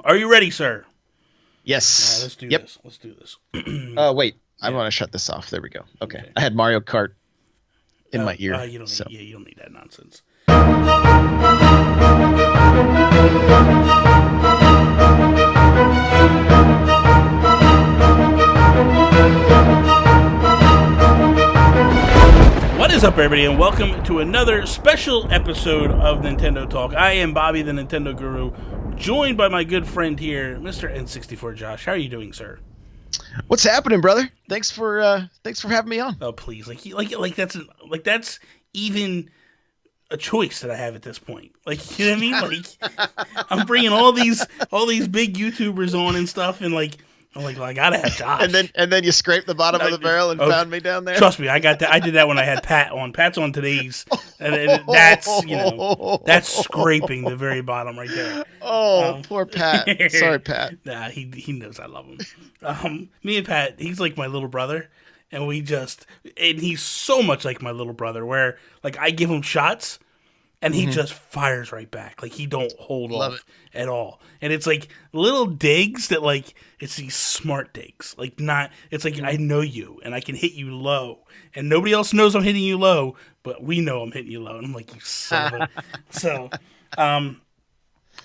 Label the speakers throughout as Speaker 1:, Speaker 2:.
Speaker 1: Are you ready, sir? All right,
Speaker 2: Yes.
Speaker 1: let's do
Speaker 2: Yep.
Speaker 1: this. Let's do this.
Speaker 2: Wait. I
Speaker 1: Yeah.
Speaker 2: want to shut this off. There we go. Okay.
Speaker 1: Okay.
Speaker 2: I had Mario Kart in my ear.
Speaker 1: You don't need.
Speaker 2: So
Speaker 1: Yeah, you don't need that nonsense. What is up, everybody, and welcome to another special episode of Nintendo Talk. I am Bobby, the Nintendo Guru, joined by my good friend here, Mr. N64 Josh. How are you doing, sir?
Speaker 2: what's happening, brother? Thanks for having me on.
Speaker 1: Oh, please, that's even a choice that I have at this point. Like, you know what I mean? Like, I'm bringing all these big YouTubers on and stuff, and I'm like, well, I gotta have Josh.
Speaker 2: And then you scraped the bottom of the barrel and found me down there.
Speaker 1: Trust me, I got that. I did that when I had Pat on. Pat's on today's, and that's scraping the very bottom right there.
Speaker 2: Oh, poor Pat. Sorry, Pat.
Speaker 1: Nah, he knows I love him. Me and Pat, he's like my little brother, and he's so much like my little brother, where like I give him shots, and he just fires right back. Like he don't hold
Speaker 2: Love
Speaker 1: off at all. And it's like little digs that like it's these smart digs. Like not it's like I know you and I can hit you low. And nobody else knows I'm hitting you low, but we know I'm hitting you low. And I'm like, you son of a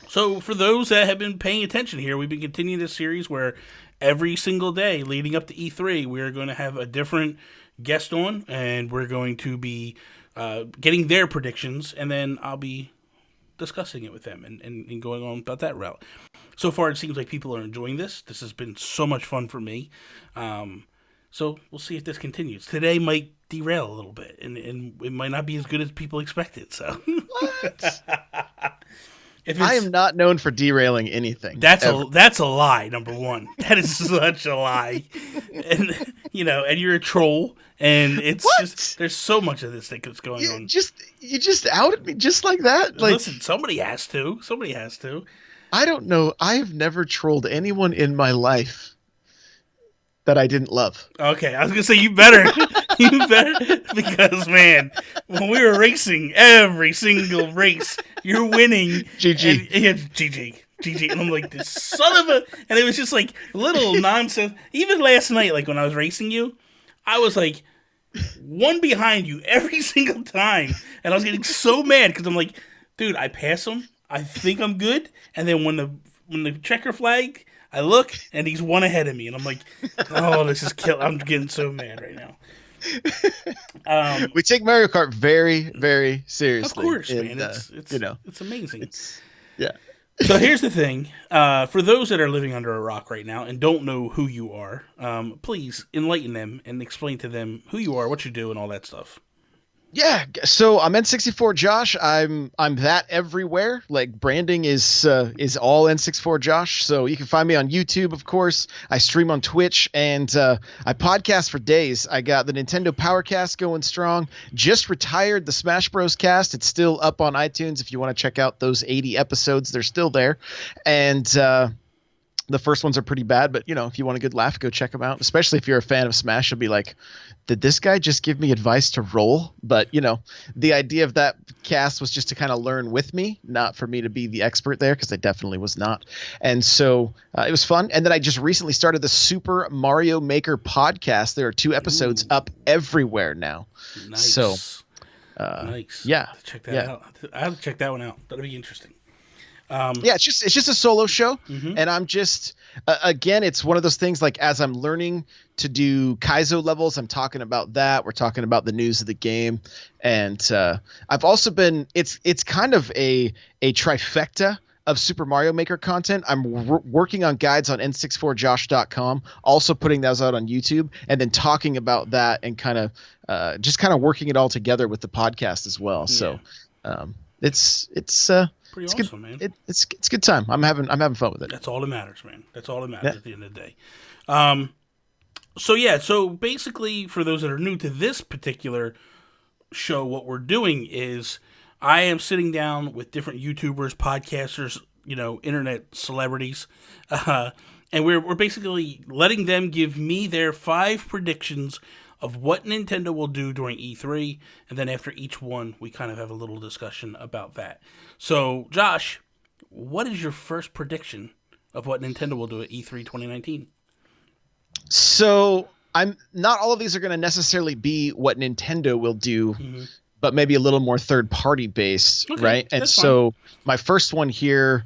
Speaker 1: So for those that have been paying attention here, we've been continuing this series where every single day leading up to E3, we're going to have a different guest on, and we're going to be getting their predictions, and then I'll be discussing it with them and going on about that route. So far, it seems like people are enjoying this. This has been so much fun for me. So we'll see if this continues. Today might derail a little bit, and it might not be as good as people expected. So
Speaker 2: What?
Speaker 1: if
Speaker 2: I am not known for derailing anything.
Speaker 1: that's
Speaker 2: ever.
Speaker 1: that's a lie. Number one, that is such a lie, and and you're a troll, and it's
Speaker 2: What?
Speaker 1: just there's so much of this that's going on.
Speaker 2: You just outed me just like that. Like,
Speaker 1: Listen, somebody has to. Somebody has to.
Speaker 2: I don't know. I have never trolled anyone in my life that I didn't love.
Speaker 1: Okay, I was gonna say you better, you better, because man, when we were racing every single race, you're winning.
Speaker 2: GG.
Speaker 1: And, yeah, GG, and I'm like this son of a, and it was just like little nonsense. Even last night, like when I was racing you, I was like one behind you every single time, and I was getting so mad because I'm like, dude, I pass him, I think I'm good, and then when the checker flag. I look, and he's one ahead of me, and I'm like, "Oh, this is kill." I'm getting so mad right now.
Speaker 2: We take Mario Kart very, very
Speaker 1: Of
Speaker 2: seriously.
Speaker 1: course,
Speaker 2: and,
Speaker 1: man. It's amazing.
Speaker 2: Yeah.
Speaker 1: So here's the thing: for those that are living under a rock right now and don't know who you are, please enlighten them and explain to them who you are, what you do, and all that stuff.
Speaker 2: Yeah, so I'm N64 Josh. I'm that everywhere. Like branding is all N64 Josh. So you can find me on YouTube, of course. I stream on Twitch, and I podcast for days. I got the Nintendo Powercast going strong. Just retired the Smash Bros. Cast. It's still up on iTunes if you want to check out those 80 episodes. They're still there, and the first ones are pretty bad, but if you want a good laugh, go check them out. Especially if you're a fan of Smash, you'll be like, did this guy just give me advice to roll? But the idea of that cast was just to kind of learn with me, not for me to be the expert there, because I definitely was not. And so it was fun. And then I just recently started the Super Mario Maker podcast. There are 2 episodes up everywhere now.
Speaker 1: Nice.
Speaker 2: So
Speaker 1: nice.
Speaker 2: yeah,
Speaker 1: Check that out. I have to check that one out. That'll be interesting.
Speaker 2: Yeah, it's just a solo show,
Speaker 1: Mhm.
Speaker 2: and I'm just again, it's one of those things like as I'm learning to do Kaizo levels, I'm talking about that. We're talking about the news of the game, and I've also been it's kind of a trifecta of Super Mario Maker content. I'm working on guides on n64josh.com, also putting those out on YouTube, and then talking about that and kind of just kind of working it all together with the podcast as well. So it's
Speaker 1: Pretty
Speaker 2: it's
Speaker 1: awesome,
Speaker 2: good.
Speaker 1: man.
Speaker 2: It's a good time. I'm having fun with it.
Speaker 1: That's all that matters, man. That's all that matters at the end of the day. So basically, for those that are new to this particular show, what we're doing is I am sitting down with different YouTubers, podcasters, internet celebrities, and we're basically letting them give me their 5 predictions of what Nintendo will do during E3, and then after each one, we kind of have a little discussion about that. So, Josh, what is your first prediction of what Nintendo will do at E3 2019.
Speaker 2: So I'm not all of these are going to necessarily be what Nintendo will do, but maybe a little more third party based,
Speaker 1: Okay,
Speaker 2: right? And
Speaker 1: that's
Speaker 2: so my first one here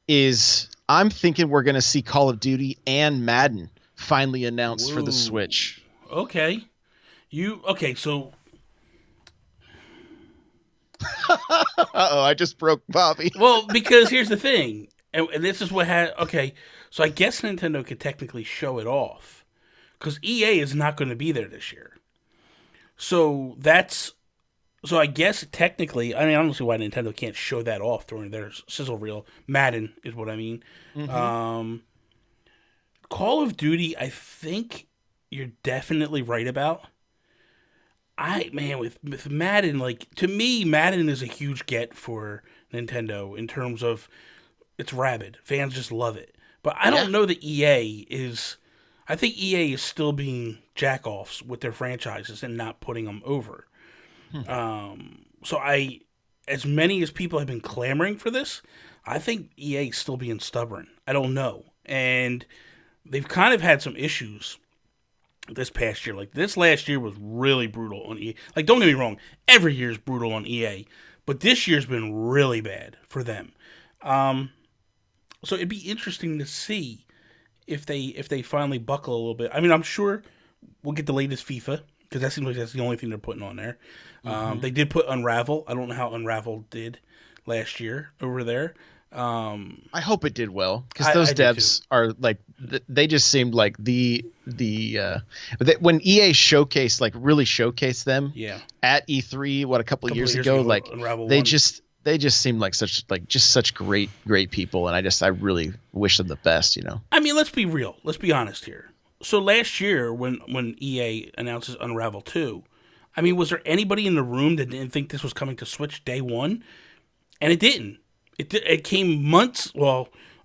Speaker 2: is I'm thinking we're going to see Call of Duty and Madden finally announced for the Switch.
Speaker 1: Okay. So
Speaker 2: Uh-oh, I just broke Bobby.
Speaker 1: well, because here's the thing, and this is what had. Okay, so I guess Nintendo could technically show it off, because EA is not going to be there this year. So I guess technically, I don't see why Nintendo can't show that off during their sizzle reel. Madden is what I mean. Call of Duty, I think you're definitely right about. With Madden, like, to me, Madden is a huge get for Nintendo in terms of it's rabid. Fans just love it. But I don't know that EA is. I think EA is still being jack-offs with their franchises and not putting them over. As many as people have been clamoring for this, I think EA is still being stubborn. I don't know. And they've kind of had some issues this past year. Like, this last year was really brutal on EA. Like, don't get me wrong, every year is brutal on EA, but this year's been really bad for them. So it'd be interesting to see if they finally buckle a little bit. I mean, I'm sure we'll get the latest FIFA, because that seems like that's the only thing they're putting on there. They did put Unravel. I don't know how Unravel did last year over there.
Speaker 2: I hope it did well, because those devs are like, they just seemed like when EA showcased, like really showcased them at E3 a couple of years ago, like they just seemed like such great people, and I really wish them the best,
Speaker 1: I mean, let's be real, let's be honest here. So last year when EA announces Unravel 2, I mean, was there anybody in the room that didn't think this was coming to Switch day one? And it didn't. It came a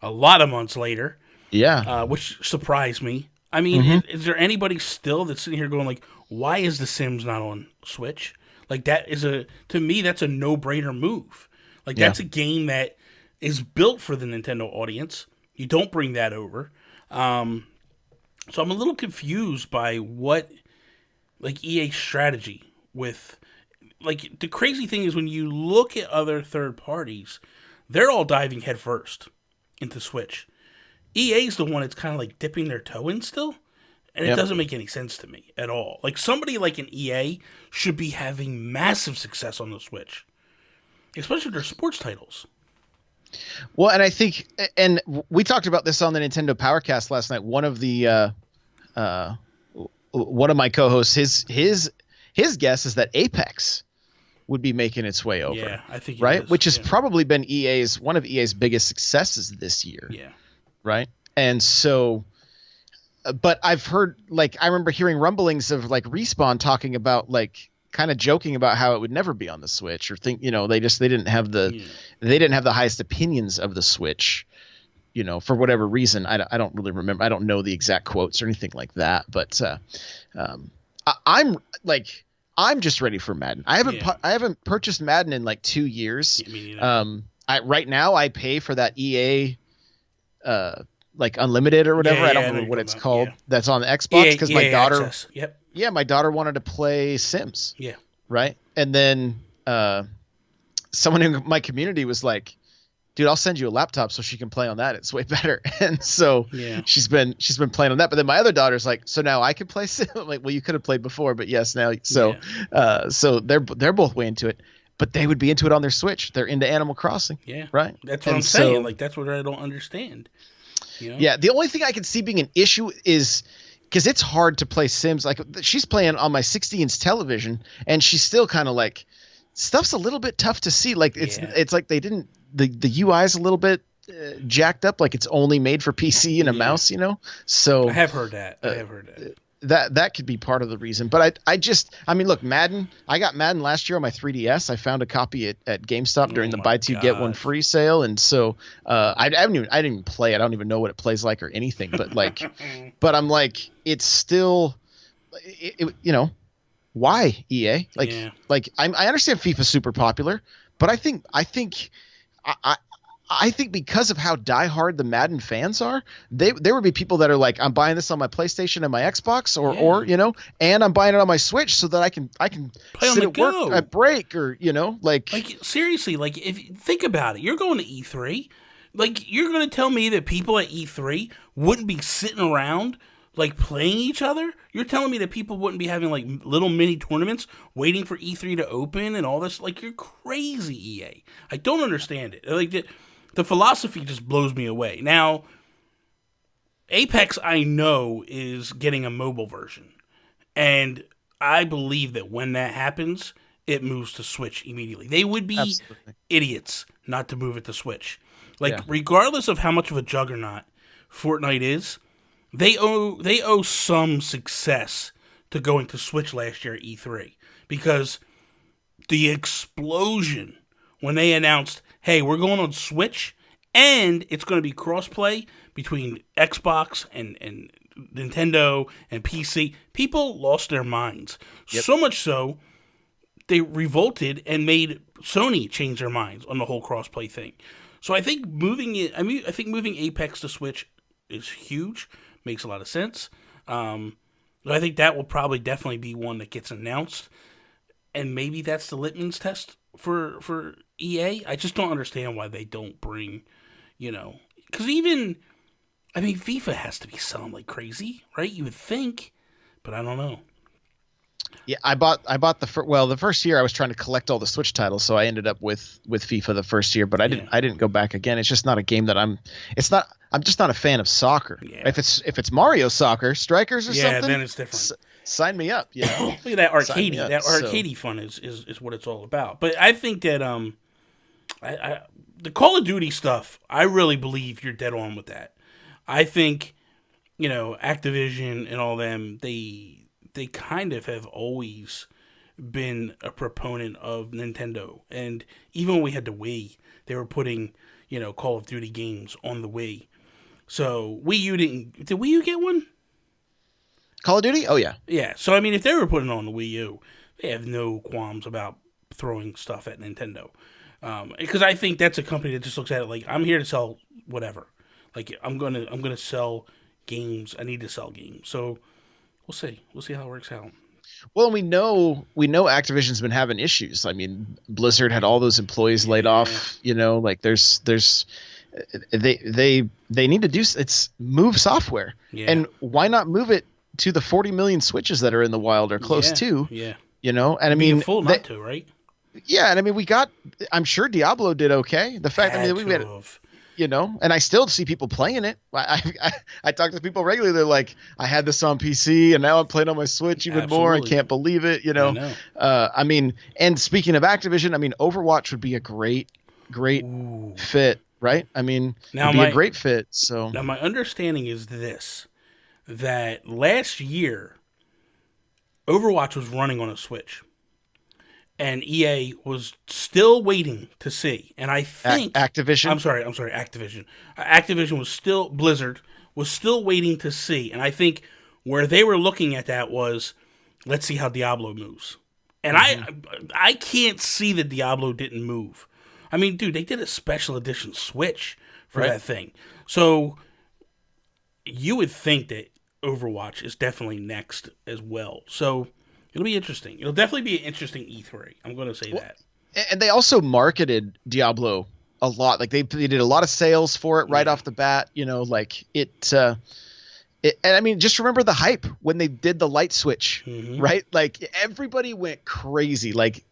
Speaker 1: lot of months later. Yeah. Which surprised me. I mean, is there anybody still that's sitting here going like, why is The Sims not on Switch? Like, to me, that's a no-brainer move. Like, that's a game that is built for the Nintendo audience. You don't bring that over. So I'm a little confused by what, like, EA's strategy with, like, the crazy thing is when you look at other third parties, they're all diving headfirst into Switch. EA's the one that's kind of like dipping their toe in still, and it doesn't make any sense to me at all. Like, somebody like an EA should be having massive success on the Switch, especially with their sports titles.
Speaker 2: Well, and I think, and we talked about this on the Nintendo Powercast last night. One of my co-hosts, his guess is that Apex would be making its way over.
Speaker 1: Yeah, I think
Speaker 2: which has probably been one of EA's biggest successes this year.
Speaker 1: Yeah.
Speaker 2: Right. And so, but I've heard, like, I remember hearing rumblings of like Respawn talking about, like, kind of joking about how it would never be on the Switch, or they didn't have the highest opinions of the Switch, for whatever reason. I don't really remember. I don't know the exact quotes or anything like that, but I'm just ready for Madden. I haven't purchased Madden in like 2 years. Right now I pay for that EA like Unlimited or whatever. I don't remember what it's called. Yeah. That's on the Xbox, because my daughter
Speaker 1: access. Yep.
Speaker 2: Yeah, my daughter wanted to play Sims.
Speaker 1: Yeah.
Speaker 2: Right? And then someone in my community was like, dude, I'll send you a laptop so she can play on that. It's way better. And so she's been playing on that. But then my other daughter's like, so now I can play Sim? I'm like, well, you could have played before, but yes, now. So so they're both way into it. But they would be into it on their Switch. They're into Animal Crossing. Yeah. Right?
Speaker 1: That's what I'm saying. Like, that's what I don't understand.
Speaker 2: Yeah. The only thing I can see being an issue is because it's hard to play Sims. Like, she's playing on my 60-inch television, and she's still kind of like, stuff's a little bit tough to see. Like, it's like they didn't, the UI is a little bit jacked up. Like, it's only made for PC and a mouse, So
Speaker 1: I have heard that.
Speaker 2: That could be part of the reason. But I mean, look, Madden, I got Madden last year on my 3DS. I found a copy at GameStop during the buy two get one free sale. And so I didn't even play it. I don't even know what it plays like or anything, but like, but I'm like, it's still, why EA? Like, I understand FIFA's super popular, but I think I think because of how diehard the Madden fans are, there would be people that are like, I'm buying this on my PlayStation and my Xbox, or and I'm buying it on my Switch so that I can
Speaker 1: Play on
Speaker 2: sit
Speaker 1: the
Speaker 2: at work
Speaker 1: go.
Speaker 2: at break, or
Speaker 1: Like seriously, like if you think about it, you're going to E3. Like you're going to tell me that people at E3 wouldn't be sitting around like playing each other? You're telling me that people wouldn't be having like little mini tournaments waiting for E3 to open and all this? Like you're crazy, EA. I don't understand it. Like the philosophy just blows me away. Now, Apex I know is getting a mobile version. And I believe that when that happens, it moves to Switch immediately. They would be
Speaker 2: absolutely.
Speaker 1: idiots not to move it to Switch. Like
Speaker 2: Yeah.
Speaker 1: regardless of how much of a juggernaut Fortnite is, they owe some success to going to Switch last year at E3 because the explosion when they announced, "Hey, we're going on Switch and it's going to be crossplay between Xbox and Nintendo and PC." People lost their minds.
Speaker 2: Yep.
Speaker 1: So much so they revolted and made Sony change their minds on the whole crossplay thing. So I think I think moving Apex to Switch is huge. Makes a lot of sense. But I think that will probably definitely be one that gets announced, and maybe that's the litmus test for EA. I just don't understand why they don't bring, because FIFA has to be selling like crazy, right? You would think, but I don't know.
Speaker 2: Yeah, I bought the first year I was trying to collect all the Switch titles, so I ended up with FIFA the first year, but I didn't go back again. It's just not a game that I'm just not a fan of soccer.
Speaker 1: Yeah.
Speaker 2: If it's Mario Soccer, Strikers or something,
Speaker 1: then it's different.
Speaker 2: Sign me up. Yeah.
Speaker 1: Look at that arcadey. That arcadey fun is what it's all about. But I think that the Call of Duty stuff, I really believe you're dead on with that. I think, Activision and all them, they kind of have always been a proponent of Nintendo. And even when we had the Wii, they were putting, Call of Duty games on the Wii. So Wii U did Wii U get one?
Speaker 2: Call of Duty? Oh yeah.
Speaker 1: Yeah. So if they were putting it on the Wii U, they have no qualms about throwing stuff at Nintendo. Because I think that's a company that just looks at it like, I'm here to sell whatever. Like I'm gonna sell games. I need to sell games. So we'll see. We'll see how it works out.
Speaker 2: Well, we know Activision's been having issues. Blizzard had all those employees laid off. Like there's they need to do it's move software.
Speaker 1: Yeah.
Speaker 2: And why not move it to the 40 million Switches that are in the wild or close to?
Speaker 1: Yeah.
Speaker 2: And
Speaker 1: fool not to, right?
Speaker 2: Yeah, and I'm sure Diablo did okay. The fact we had and I still see people playing it. I talk to people regularly. They're like, I had this on PC and now I'm playing on my Switch even more. I can't believe it. I know. And speaking of Activision, Overwatch would be a great fit, right? It'd be a great fit. So
Speaker 1: now my understanding is that last year Overwatch was running on a Switch. And EA was still waiting to see. And I think
Speaker 2: Activision.
Speaker 1: I'm sorry, Activision. Activision Blizzard was still waiting to see. And I think where they were looking at that was, let's see how Diablo moves. And I can't see that Diablo didn't move. Dude, they did a special edition Switch for that thing. So you would think that Overwatch is definitely next as well. So it'll be interesting. It'll definitely be an interesting E3. I'm going to say that.
Speaker 2: And they also marketed Diablo a lot. Like they did a lot of sales for it right off the bat. Just remember the hype when they did the light switch, right? Like everybody went crazy, like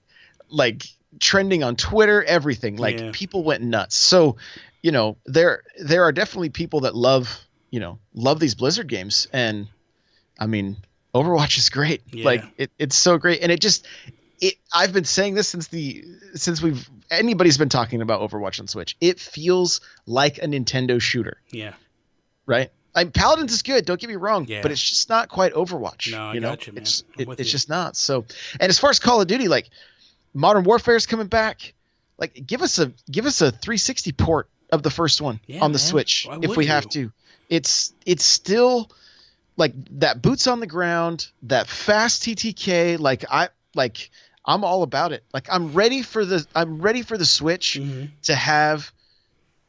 Speaker 2: trending on Twitter, everything. Like people went nuts. So, there are definitely people that love these Blizzard games, and Overwatch is great.
Speaker 1: Yeah.
Speaker 2: It's so great. And I've been saying this since anybody's been talking about Overwatch on Switch. It feels like a Nintendo shooter.
Speaker 1: Yeah.
Speaker 2: Right? Paladins is good, don't get me wrong, but it's just not quite Overwatch.
Speaker 1: No, I got you, man.
Speaker 2: It's just not. So, and as far as Call of Duty, Modern Warfare is coming back. Give us a 360 port of the first one on the Switch if we have to. It's still that boots on the ground, that fast TTK. I'm all about it. I'm ready for the Switch to have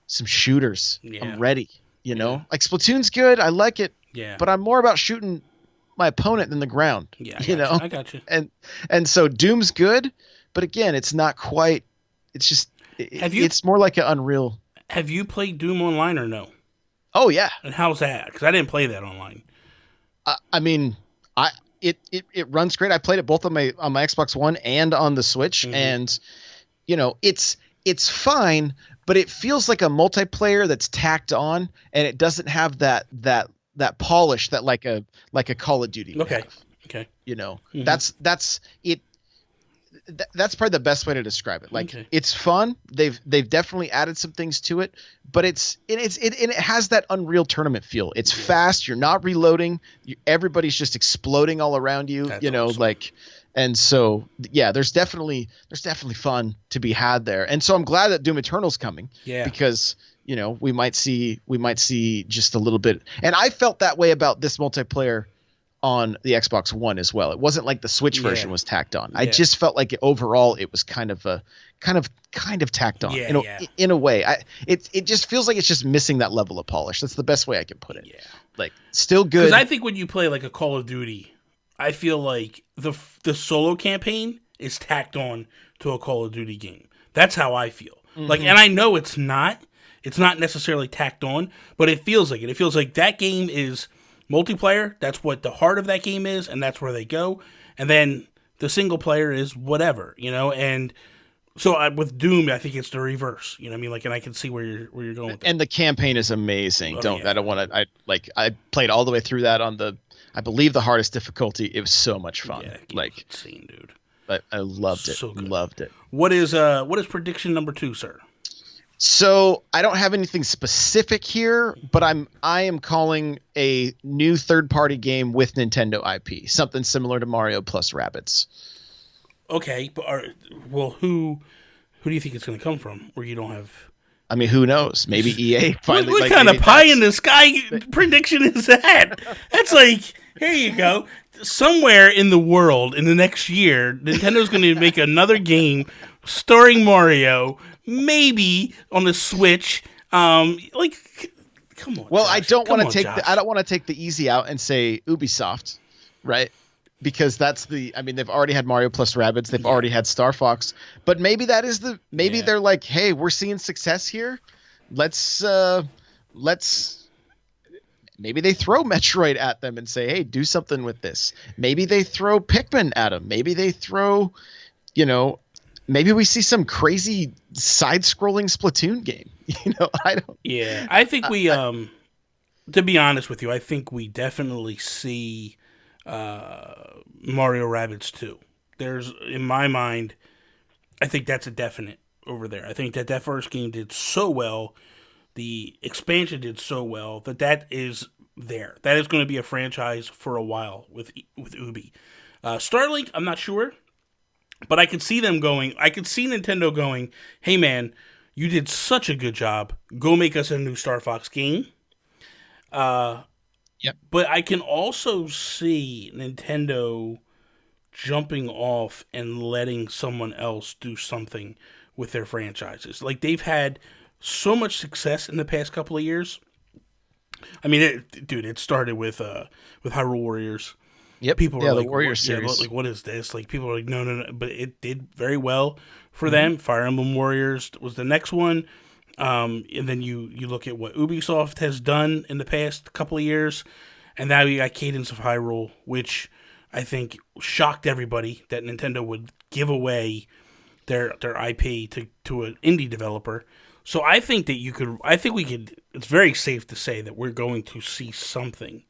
Speaker 2: some shooters.
Speaker 1: Yeah.
Speaker 2: I'm ready.
Speaker 1: Yeah.
Speaker 2: Like Splatoon's good. I like it.
Speaker 1: Yeah.
Speaker 2: But I'm more about shooting my opponent than the ground.
Speaker 1: Yeah, I got you.
Speaker 2: And so Doom's good, but again, it's not quite. It's just it's more like an Unreal.
Speaker 1: Have you played Doom online or no?
Speaker 2: Oh yeah.
Speaker 1: And how's that? Because I didn't play that online.
Speaker 2: I mean, it runs great. I played it both on my Xbox One and on the Switch, and it's fine, but it feels like a multiplayer that's tacked on, and it doesn't have that polish that like a Call of Duty would have.
Speaker 1: Okay.
Speaker 2: That's it. That's probably the best way to describe it. Like it's fun. They've definitely added some things to it, but it has that Unreal Tournament feel. It's fast. You're not reloading. Everybody's just exploding all around you.
Speaker 1: That's awesome.
Speaker 2: And so yeah, there's definitely fun to be had there. And so I'm glad that Doom Eternal's coming.
Speaker 1: Yeah.
Speaker 2: Because we might see just a little bit. And I felt that way about this multiplayer on the Xbox One as well. It wasn't like the Switch version was tacked on. I just felt like overall it was kind of tacked on in a way. It just feels like it's just missing that level of polish. That's the best way I can put it.
Speaker 1: Yeah.
Speaker 2: Like still good.
Speaker 1: Because I think when you play like a Call of Duty, I feel like the solo campaign is tacked on to a Call of Duty game. That's how I feel. Like, and I know it's not necessarily tacked on, but it feels like it. It feels like that game is multiplayer. That's what the heart of that game is, and that's where they go. And then the single player is whatever, And so with Doom, I think it's the reverse. You know what I mean? Like, and I can see where you're going with that.
Speaker 2: And the campaign is amazing.
Speaker 1: Oh,
Speaker 2: I don't want to. I played all the way through that on I believe the hardest difficulty. It was so much fun.
Speaker 1: Yeah,
Speaker 2: like
Speaker 1: insane, dude.
Speaker 2: I loved it.
Speaker 1: So good.
Speaker 2: Loved it.
Speaker 1: What is prediction number 2, sir?
Speaker 2: So I don't have anything specific here, but I am calling a new third-party game with Nintendo IP, something similar to Mario plus Rabbids.
Speaker 1: Okay, but who do you think it's going to come from? Or you don't have?
Speaker 2: I mean, who knows? Maybe EA finally.
Speaker 1: What kind of pie in the sky prediction is that? That's like, here you go. Somewhere in the world in the next year, Nintendo's going to make another game starring Mario. Maybe on the Switch, come on.
Speaker 2: Well,
Speaker 1: Josh.
Speaker 2: I don't want to take the easy out and say Ubisoft, right? Because they've already had Mario plus Rabbids, they've already had Star Fox, but maybe they're like, hey, we're seeing success here. Let's maybe they throw Metroid at them and say, hey, do something with this. Maybe they throw Pikmin at them. Maybe they throw, maybe we see some crazy side-scrolling Splatoon game. I don't.
Speaker 1: Yeah, I think we. To be honest with you, I think we definitely see Mario Rabbids 2. There's, in my mind, I think that's a definite over there. I think that first game did so well, the expansion did so well that is there. That is going to be a franchise for a while with Ubi. Starlink, I'm not sure. But I could see them going, I could see Nintendo going, hey man, you did such a good job. Go make us a new Star Fox game.
Speaker 2: Yep.
Speaker 1: But I can also see Nintendo jumping off and letting someone else do something with their franchises. Like, they've had so much success in the past couple of years. I mean, it started with Hyrule Warriors.
Speaker 2: Yep.
Speaker 1: People were like,
Speaker 2: the Warrior
Speaker 1: what,
Speaker 2: series.
Speaker 1: what is this? Like, people are like, no. But it did very well for them. Fire Emblem Warriors was the next one. And then you look at what Ubisoft has done in the past couple of years. And now you got Cadence of Hyrule, which I think shocked everybody that Nintendo would give away their IP to an indie developer. So I think that it's very safe to say that we're going to see something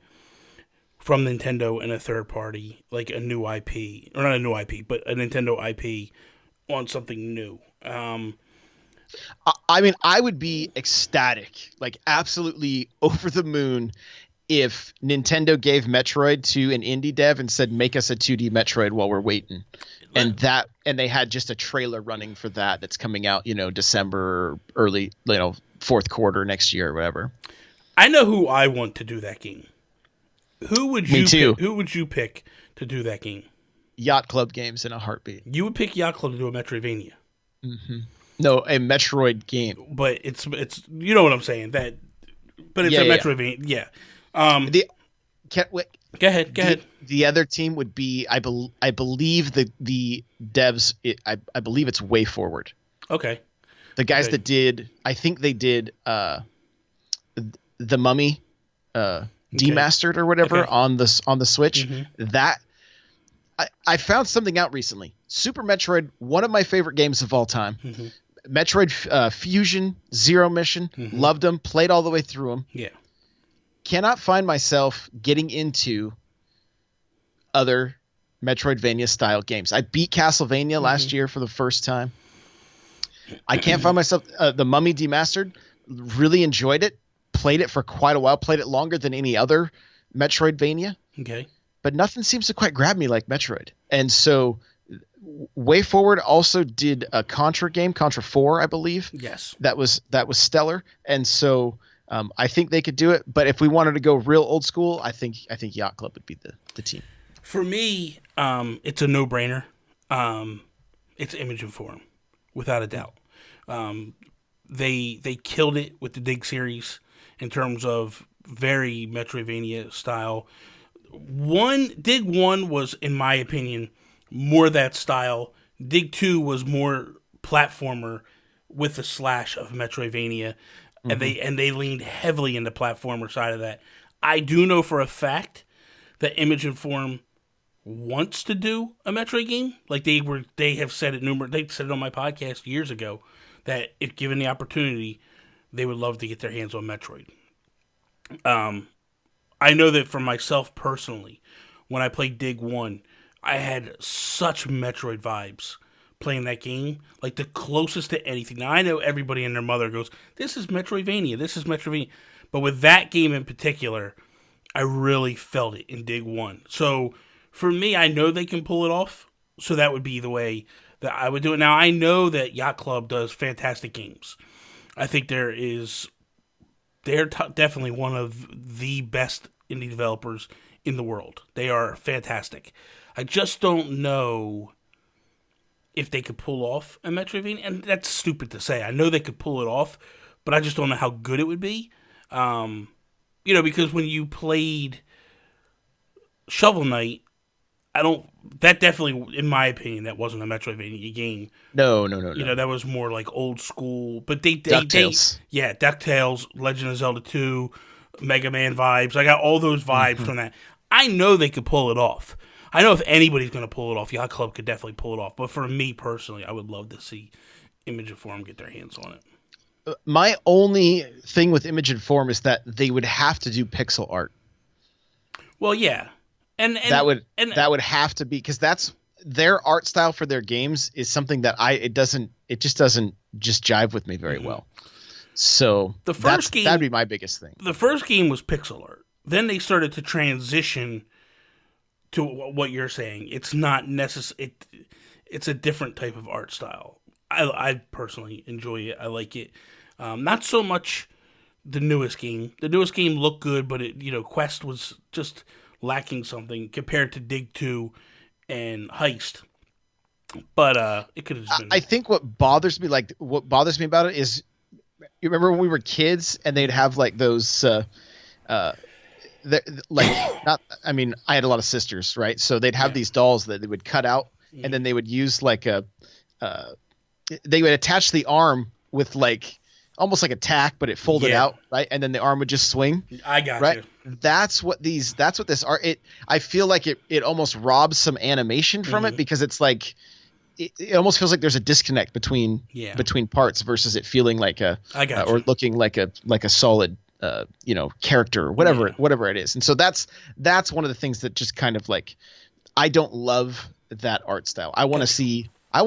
Speaker 1: from Nintendo and a third party, like a new IP, or not a new IP, but a Nintendo IP on something new.
Speaker 2: I mean, I would be ecstatic, like absolutely over the moon, if Nintendo gave Metroid to an indie dev and said, make us a 2D Metroid while we're waiting. And they had just a trailer running for that's coming out, December, early, fourth quarter next year or whatever.
Speaker 1: I know who I want to do that game. Who would you
Speaker 2: Me too.
Speaker 1: Who would you pick to do that game?
Speaker 2: Yacht Club Games in a heartbeat.
Speaker 1: You would pick Yacht Club to do a Metroidvania.
Speaker 2: Mm-hmm. No, a Metroid game.
Speaker 1: but it's you know what I'm saying, that, but it's
Speaker 2: Yeah,
Speaker 1: a
Speaker 2: yeah,
Speaker 1: Metroidvania. Yeah.
Speaker 2: The wait,
Speaker 1: Go ahead. Go ahead.
Speaker 2: the other team would be I believe the devs. I believe it's Way Forward.
Speaker 1: Okay.
Speaker 2: The guys
Speaker 1: Okay.
Speaker 2: that did, I think they did the Mummy demastered or whatever
Speaker 1: Okay.
Speaker 2: on the Switch.
Speaker 1: Mm-hmm.
Speaker 2: That I found something out recently. Super Metroid, one of my favorite games of all time.
Speaker 1: Mm-hmm.
Speaker 2: Metroid Fusion, Zero Mission,
Speaker 1: Mm-hmm.
Speaker 2: loved them, played all the way through them.
Speaker 1: Yeah.
Speaker 2: Cannot find myself getting into other Metroidvania style games. I beat Castlevania last year for the first time. I can't find myself. The Mummy Demastered, really enjoyed it. Played it for quite a while. Played it longer than any other Metroidvania.
Speaker 1: Okay.
Speaker 2: But nothing seems to quite grab me like Metroid. And so Way Forward also did a Contra game, Contra 4, I believe.
Speaker 1: Yes.
Speaker 2: That was stellar. And so I think they could do it. But if we wanted to go real old school, I think Yacht Club would be the team.
Speaker 1: For me, it's a no-brainer. It's Image and Form, without a doubt. They killed it with the Dig series in terms of very Metroidvania style. Dig 1 was, in my opinion, more that style. Dig 2 was more platformer with a slash of Metroidvania, and they leaned heavily into platformer side of that. I do know for a fact that Image and Form wants to do a Metroid game. Like they have said it they said it on my podcast years ago that if given the opportunity, they would love to get their hands on Metroid. I know that for myself personally, when I played Dig 1, I had such Metroid vibes playing that game, like the closest to anything. Now, I know everybody and their mother goes, this is Metroidvania. But with that game in particular, I really felt it in Dig 1. So, for me, I know they can pull it off, so that would be the way that I would do it. Now, I know that Yacht Club does fantastic games. I think they're definitely one of the best indie developers in the world. They are fantastic. I just don't know if they could pull off a Metroidvania, and that's stupid to say. I know they could pull it off, but I just don't know how good it would be. Because when you played Shovel Knight, that definitely, in my opinion, that wasn't a Metroidvania game.
Speaker 2: No.
Speaker 1: That was more like old school. But
Speaker 2: DuckTales.
Speaker 1: DuckTales, Legend of Zelda 2, Mega Man vibes. I got all those vibes from that. I know they could pull it off. I know if anybody's going to pull it off, Yacht Club could definitely pull it off. But for me personally, I would love to see Image and Form get their hands on it.
Speaker 2: My only thing with Image and Form is that they would have to do pixel art.
Speaker 1: Well, yeah. And
Speaker 2: that would have to be, because that's their art style for their games is something that it just doesn't jive with me very well. So
Speaker 1: the first game,
Speaker 2: that'd be my biggest thing.
Speaker 1: The first game was pixel art. Then they started to transition to what you're saying. It's not necessary. It's a different type of art style. I personally enjoy it. I like it. Not so much the newest game. The newest game looked good, but Quest was just lacking something compared to Dig 2 and Heist. But it could have just been.
Speaker 2: I think what bothers me about it is, you remember when we were kids and they'd have like those I had a lot of sisters, right? So they'd have these dolls that they would cut out, and then they would use they would attach the arm with almost like a tack, but it folded out, right? And then the arm would just swing.
Speaker 1: I got
Speaker 2: right?
Speaker 1: you.
Speaker 2: That's what this art. I feel like it almost robs some animation from it, because it's like it almost feels like there's a disconnect between parts versus it feeling like or looking like a solid character or whatever it is. And so that's one of the things that just kind of I don't love that art style. I want to see as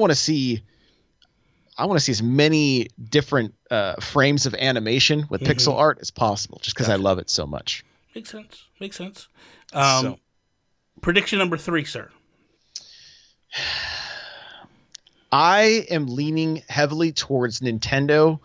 Speaker 2: many different frames of animation with pixel art as possible, just because I love it so much.
Speaker 1: Makes sense. Prediction number 3, sir.
Speaker 2: I am leaning heavily towards Nintendo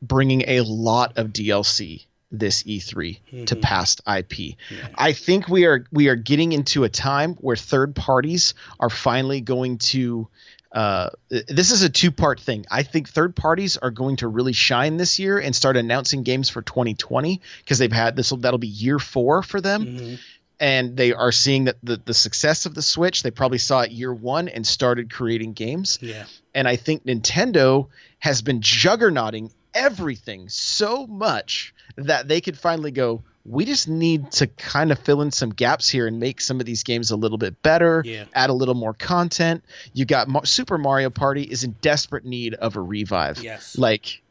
Speaker 2: bringing a lot of DLC this E3 to past IP. Yeah. I think we are getting into a time where third parties are finally going to This is a two-part thing. I think third parties are going to really shine this year and start announcing games for 2020 because they've had this. That'll be year 4 for them.
Speaker 1: Mm-hmm.
Speaker 2: And they are seeing that the success of the Switch, they probably saw it year 1 and started creating games.
Speaker 1: Yeah.
Speaker 2: And I think Nintendo has been juggernauting everything so much that they could finally go, we just need to kind of fill in some gaps here and make some of these games a little bit better, add a little more content. You got Super Mario Party is in desperate need of a revive.
Speaker 1: Yes.
Speaker 2: Like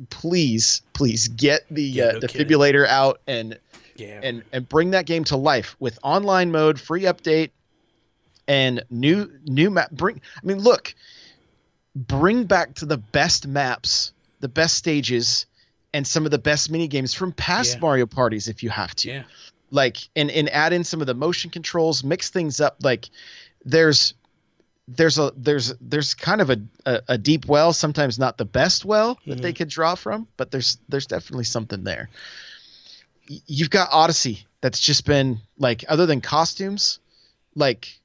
Speaker 2: please get the defibrillator out and bring that game to life with online mode, free update, and new map. Bring back to the best maps, the best stages, and some of the best mini games from past Mario parties if you have to.
Speaker 1: Yeah.
Speaker 2: Like and add in some of the motion controls, mix things up. Like there's kind of a deep well, sometimes not the best well that they could draw from, but there's definitely something there. You've got Odyssey that's just been like, other than costumes, like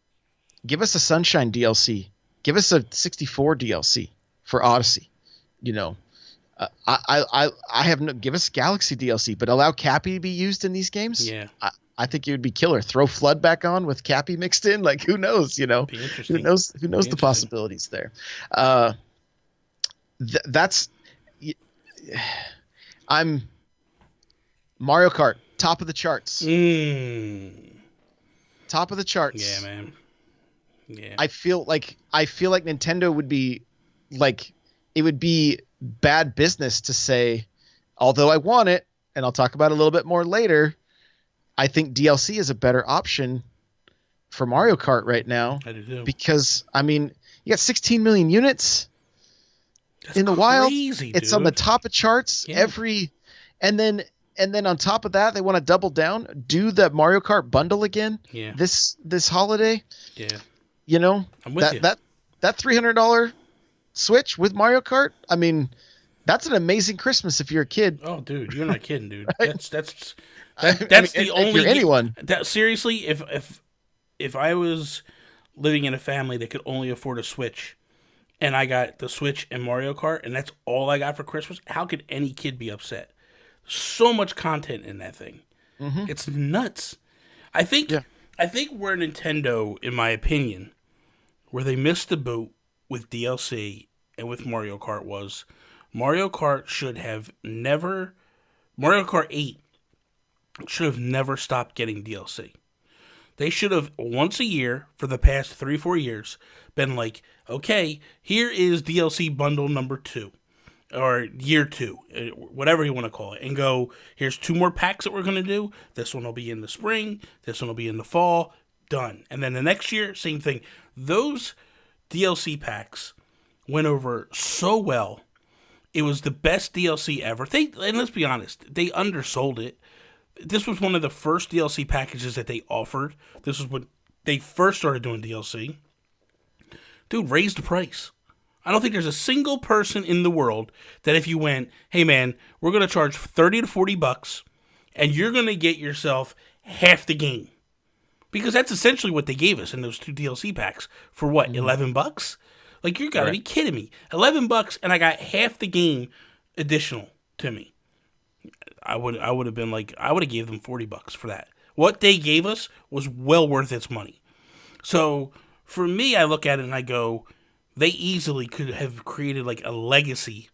Speaker 2: give us a Sunshine DLC, give us a 64 DLC for Odyssey, you know. I have no, give us Galaxy DLC, but allow Cappy to be used in these games.
Speaker 1: Yeah.
Speaker 2: I think it would be killer. Throw Flood back on with Cappy mixed in. Like, who knows, you know, who knows the possibilities there. I'm Mario Kart, top of the charts. Top of the charts.
Speaker 1: Yeah, man. Yeah.
Speaker 2: I feel like Nintendo would be like, it would be bad business to say, although I want it, and I'll talk about it a little bit more later, I think DLC is a better option for Mario Kart right now.
Speaker 1: I do too.
Speaker 2: Because, I mean, you got 16 million units in the wild. It's on the top of charts and then on top of that, they want to double down, do the Mario Kart bundle again this holiday.
Speaker 1: Yeah.
Speaker 2: You know,
Speaker 1: I'm with you.
Speaker 2: That $300 Switch with Mario Kart, I mean, that's an amazing Christmas if you're a kid.
Speaker 1: Oh, dude, you're not kidding, dude.
Speaker 2: Right?
Speaker 1: That's
Speaker 2: the only anyone.
Speaker 1: Seriously, if I was living in a family that could only afford a Switch, and I got the Switch and Mario Kart, and that's all I got for Christmas, how could any kid be upset? So much content in that thing. Mm-hmm. It's nuts. I think where Nintendo, in my opinion, where they missed the boat with DLC and with Mario Kart was Mario Kart 8 should have never stopped getting DLC. They should have once a year for the past 3-4 years been like, okay, here is DLC bundle number 2 or year 2, whatever you want to call it, and go, here's 2 more packs that we're going to do. This one will be in the spring. This one will be in the fall. Done. And then the next year, same thing. Those DLC packs went over so well. It was the best DLC ever. And let's be honest, they undersold it. This was one of the first DLC packages that they offered. This was when they first started doing DLC. Dude, raise the price. I don't think there's a single person in the world that if you went, hey man, we're going to charge $30 to $40 and you're going to get yourself half the game. Because that's essentially what they gave us in those 2 DLC packs for what, $11? Like, you gotta be kidding me. $11 and I got half the game additional to me. I would have been like, I would have gave them $40 for that. What they gave us was well worth its money. So for me, I look at it and I go, they easily could have created like a legacy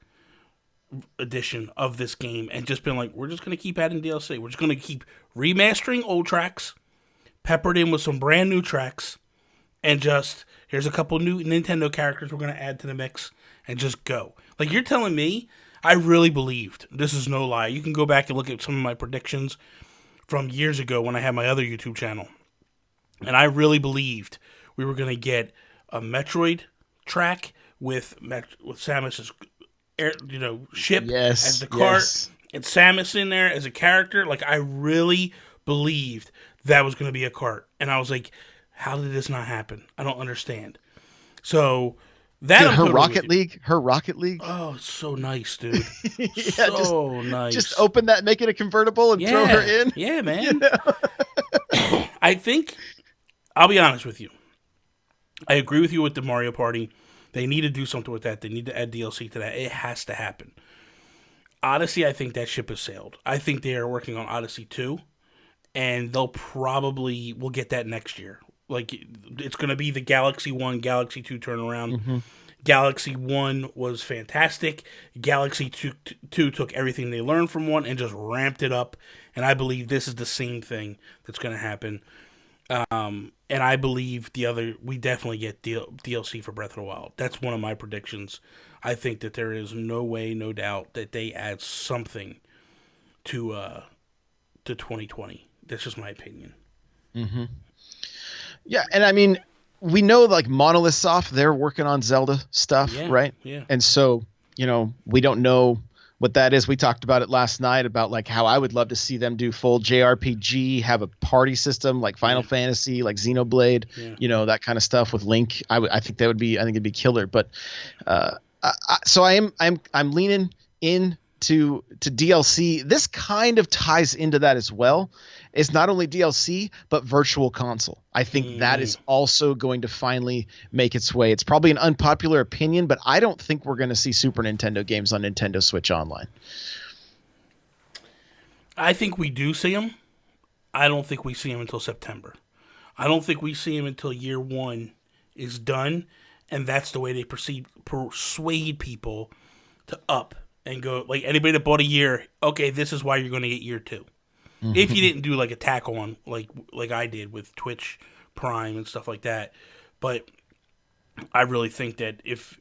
Speaker 1: edition of this game and just been like, we're just gonna keep adding DLC. We're just gonna keep remastering old tracks, peppered in with some brand new tracks, and just, here's a couple new Nintendo characters we're going to add to the mix, and just go. Like, you're telling me, I really believed, this is no lie, you can go back and look at some of my predictions from years ago when I had my other YouTube channel, and I really believed we were going to get a Metroid track with Samus's ship as the cart, and Samus in there as a character. Like, I really believed that was going to be a cart. And I was like, how did this not happen? I don't understand. So that
Speaker 2: her Rocket League.
Speaker 1: Oh, it's so nice, dude. Nice.
Speaker 2: Just open that, make it a convertible, and throw her in.
Speaker 1: Yeah, man. You know? I think, I'll be honest with you. I agree with you with the Mario Party. They need to do something with that. They need to add DLC to that. It has to happen. Odyssey, I think that ship has sailed. I think they are working on Odyssey 2, and we'll get that next year. Like, it's going to be the Galaxy 1, Galaxy 2 turnaround.
Speaker 2: Mm-hmm.
Speaker 1: Galaxy 1 was fantastic. Galaxy 2 took everything they learned from 1 and just ramped it up. And I believe this is the same thing that's going to happen. And I believe we definitely get DLC for Breath of the Wild. That's one of my predictions. I think that there is no way, no doubt, that they add something to 2020. That's just my opinion.
Speaker 2: Mm-hmm. Yeah, and I mean, we know like Monolith Soft, they're working on Zelda stuff, right?
Speaker 1: Yeah.
Speaker 2: And so, we don't know what that is. We talked about it last night about like how I would love to see them do full JRPG, have a party system like Final Fantasy, like Xenoblade, that kind of stuff with Link. I think it'd be killer. But so I'm leaning into DLC. This kind of ties into that as well. It's not only DLC, but Virtual Console. I think that is also going to finally make its way. It's probably an unpopular opinion, but I don't think we're going to see Super Nintendo games on Nintendo Switch Online.
Speaker 1: I think we do see them. I don't think we see them until September. I don't think we see them until year 1 is done, and that's the way they persuade people to up and go. Like, anybody that bought a year, okay, this is why you're going to get year 2. If you didn't do like a tack on like I did with Twitch Prime and stuff like that. But I really think that if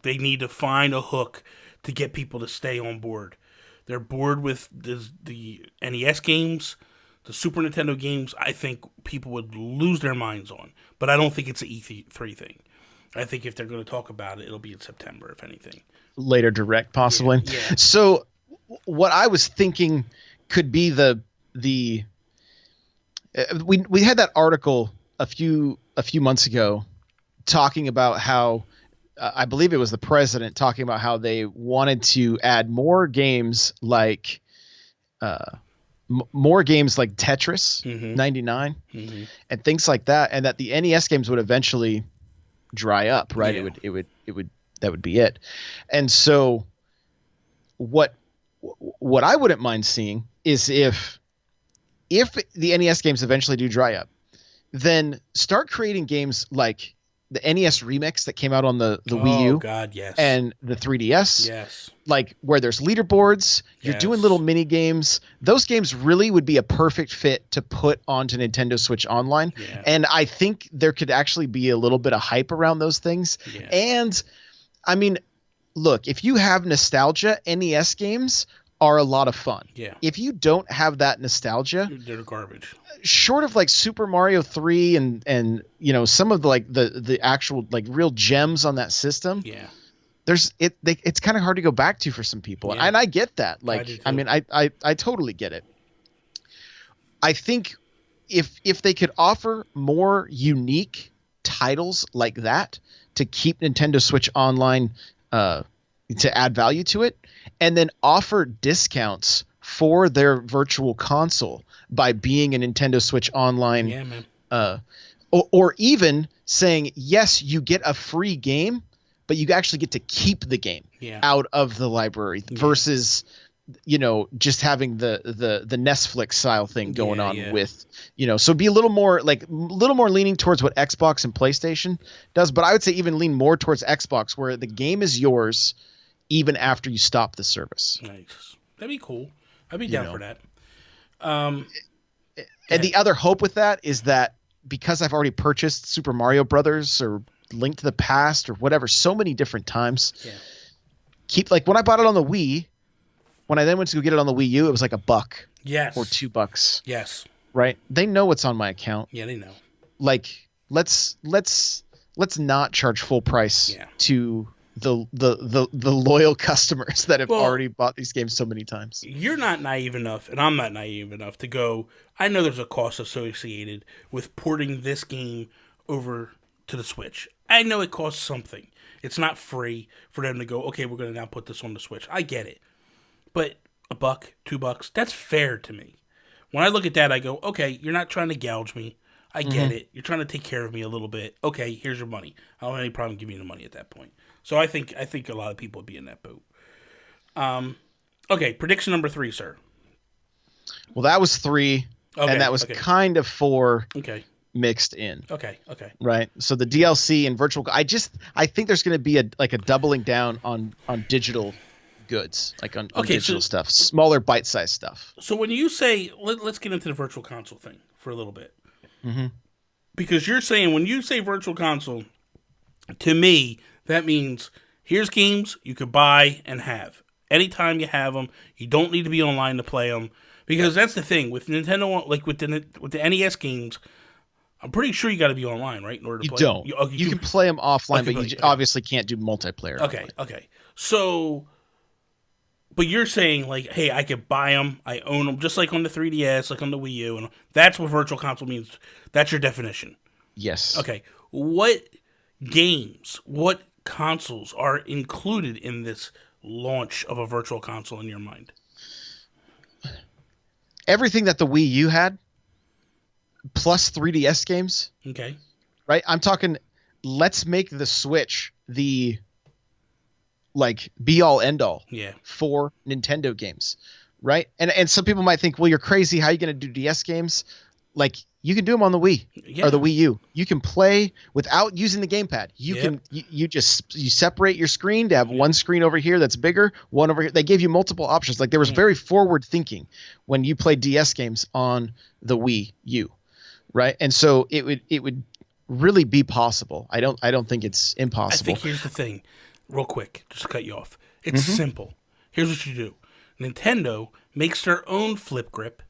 Speaker 1: they need to find a hook to get people to stay on board. They're bored with the NES games, the Super Nintendo games. I think people would lose their minds on. But I don't think it's an E3 thing. I think if they're going to talk about it, it'll be in September, if anything.
Speaker 2: Later direct, possibly.
Speaker 1: Yeah.
Speaker 2: So what I was thinking could be we had that article a few months ago talking about how I believe it was the president talking about how they wanted to add more games like Tetris 99 and things like that, and that the NES games would eventually dry up, right?
Speaker 1: Yeah.
Speaker 2: That would be it. And so what I wouldn't mind seeing is if the NES games eventually do dry up, then start creating games like the NES Remix that came out on the Wii U and the 3DS.
Speaker 1: Yes.
Speaker 2: Like where there's leaderboards, you're doing little mini games. Those games really would be a perfect fit to put onto Nintendo Switch Online.
Speaker 1: Yeah.
Speaker 2: And I think there could actually be a little bit of hype around those things.
Speaker 1: Yeah.
Speaker 2: And I mean, look, if you have nostalgia, NES games are a lot of fun.
Speaker 1: Yeah.
Speaker 2: If you don't have that nostalgia,
Speaker 1: they're garbage.
Speaker 2: Short of like Super Mario 3 and some of the actual like real gems on that system.
Speaker 1: Yeah.
Speaker 2: It's kind of hard to go back to for some people. Yeah. And I get that. Like I totally get it. I think if they could offer more unique titles like that to keep Nintendo Switch Online to add value to it, and then offer discounts for their virtual console by being a Nintendo Switch Online, or even saying, yes, you get a free game, but you actually get to keep the game out of the library versus, just having the Netflix style thing going on with, so be a little more leaning towards what Xbox and PlayStation does. But I would say even lean more towards Xbox, where the game is yours even after you stop the service.
Speaker 1: Nice. That'd be cool. I'd be down for that.
Speaker 2: And the other hope with that is that because I've already purchased Super Mario Brothers or Link to the Past or whatever so many different times, keep like when I bought it on the Wii, when I then went to go get it on the Wii U, it was like $1.
Speaker 1: Yes.
Speaker 2: Or $2.
Speaker 1: Yes.
Speaker 2: Right? They know what's on my account.
Speaker 1: Yeah, they know.
Speaker 2: Like let's not charge full price to the loyal customers that have already bought these games so many times.
Speaker 1: You're not naive enough, and I'm not naive enough to go, I know there's a cost associated with porting this game over to the Switch. I know it costs something. It's not free for them to go, okay, we're going to now put this on the Switch. I get it. But $1, $2, that's fair to me. When I look at that, I go, okay, you're not trying to gouge me. I get it. You're trying to take care of me a little bit. Okay, here's your money. I don't have any problem giving you the money at that point. So I think a lot of people would be in that boat. Okay, prediction number 3, sir.
Speaker 2: Well, that was 3, and that was kind of 4 mixed in.
Speaker 1: Okay.
Speaker 2: Right. So the DLC and virtual. I think there's going to be a doubling down on digital goods, like on digital stuff, smaller bite-sized stuff.
Speaker 1: So when you say, let's get into the virtual console thing for a little bit.
Speaker 2: Mm-hmm.
Speaker 1: Because you're saying, when you say virtual console, to me, that means here's games you could buy and have. Anytime you have them, you don't need to be online to play them. Because that's the thing. With Nintendo, like with the NES games, I'm pretty sure you got to be online, right? In order to play
Speaker 2: them. You can play them offline, but you obviously can't do multiplayer.
Speaker 1: Okay. So, but you're saying, like, hey, I could buy them, I own them, just like on the 3DS, like on the Wii U, and that's what virtual console means. That's your definition.
Speaker 2: Yes.
Speaker 1: Okay. What games, what consoles are included in this launch of a virtual console in your mind?
Speaker 2: Everything that the Wii U had, plus 3DS games.
Speaker 1: Okay.
Speaker 2: Right? I'm talking, let's make the Switch the, like, be-all, end-all for Nintendo games. Right? And some people might think, well, you're crazy. How are you going to do DS games? Like, you can do them on the Wii or the Wii U. You can play without using the gamepad. You separate your screen to have one screen over here that's bigger, one over here. They gave you multiple options. Like, there was very forward thinking when you played DS games on the Wii U, right? And so it would really be possible. I don't think it's impossible.
Speaker 1: I think here's the thing, real quick, just to cut you off. It's simple. Here's what you do. Nintendo makes their own flip grip.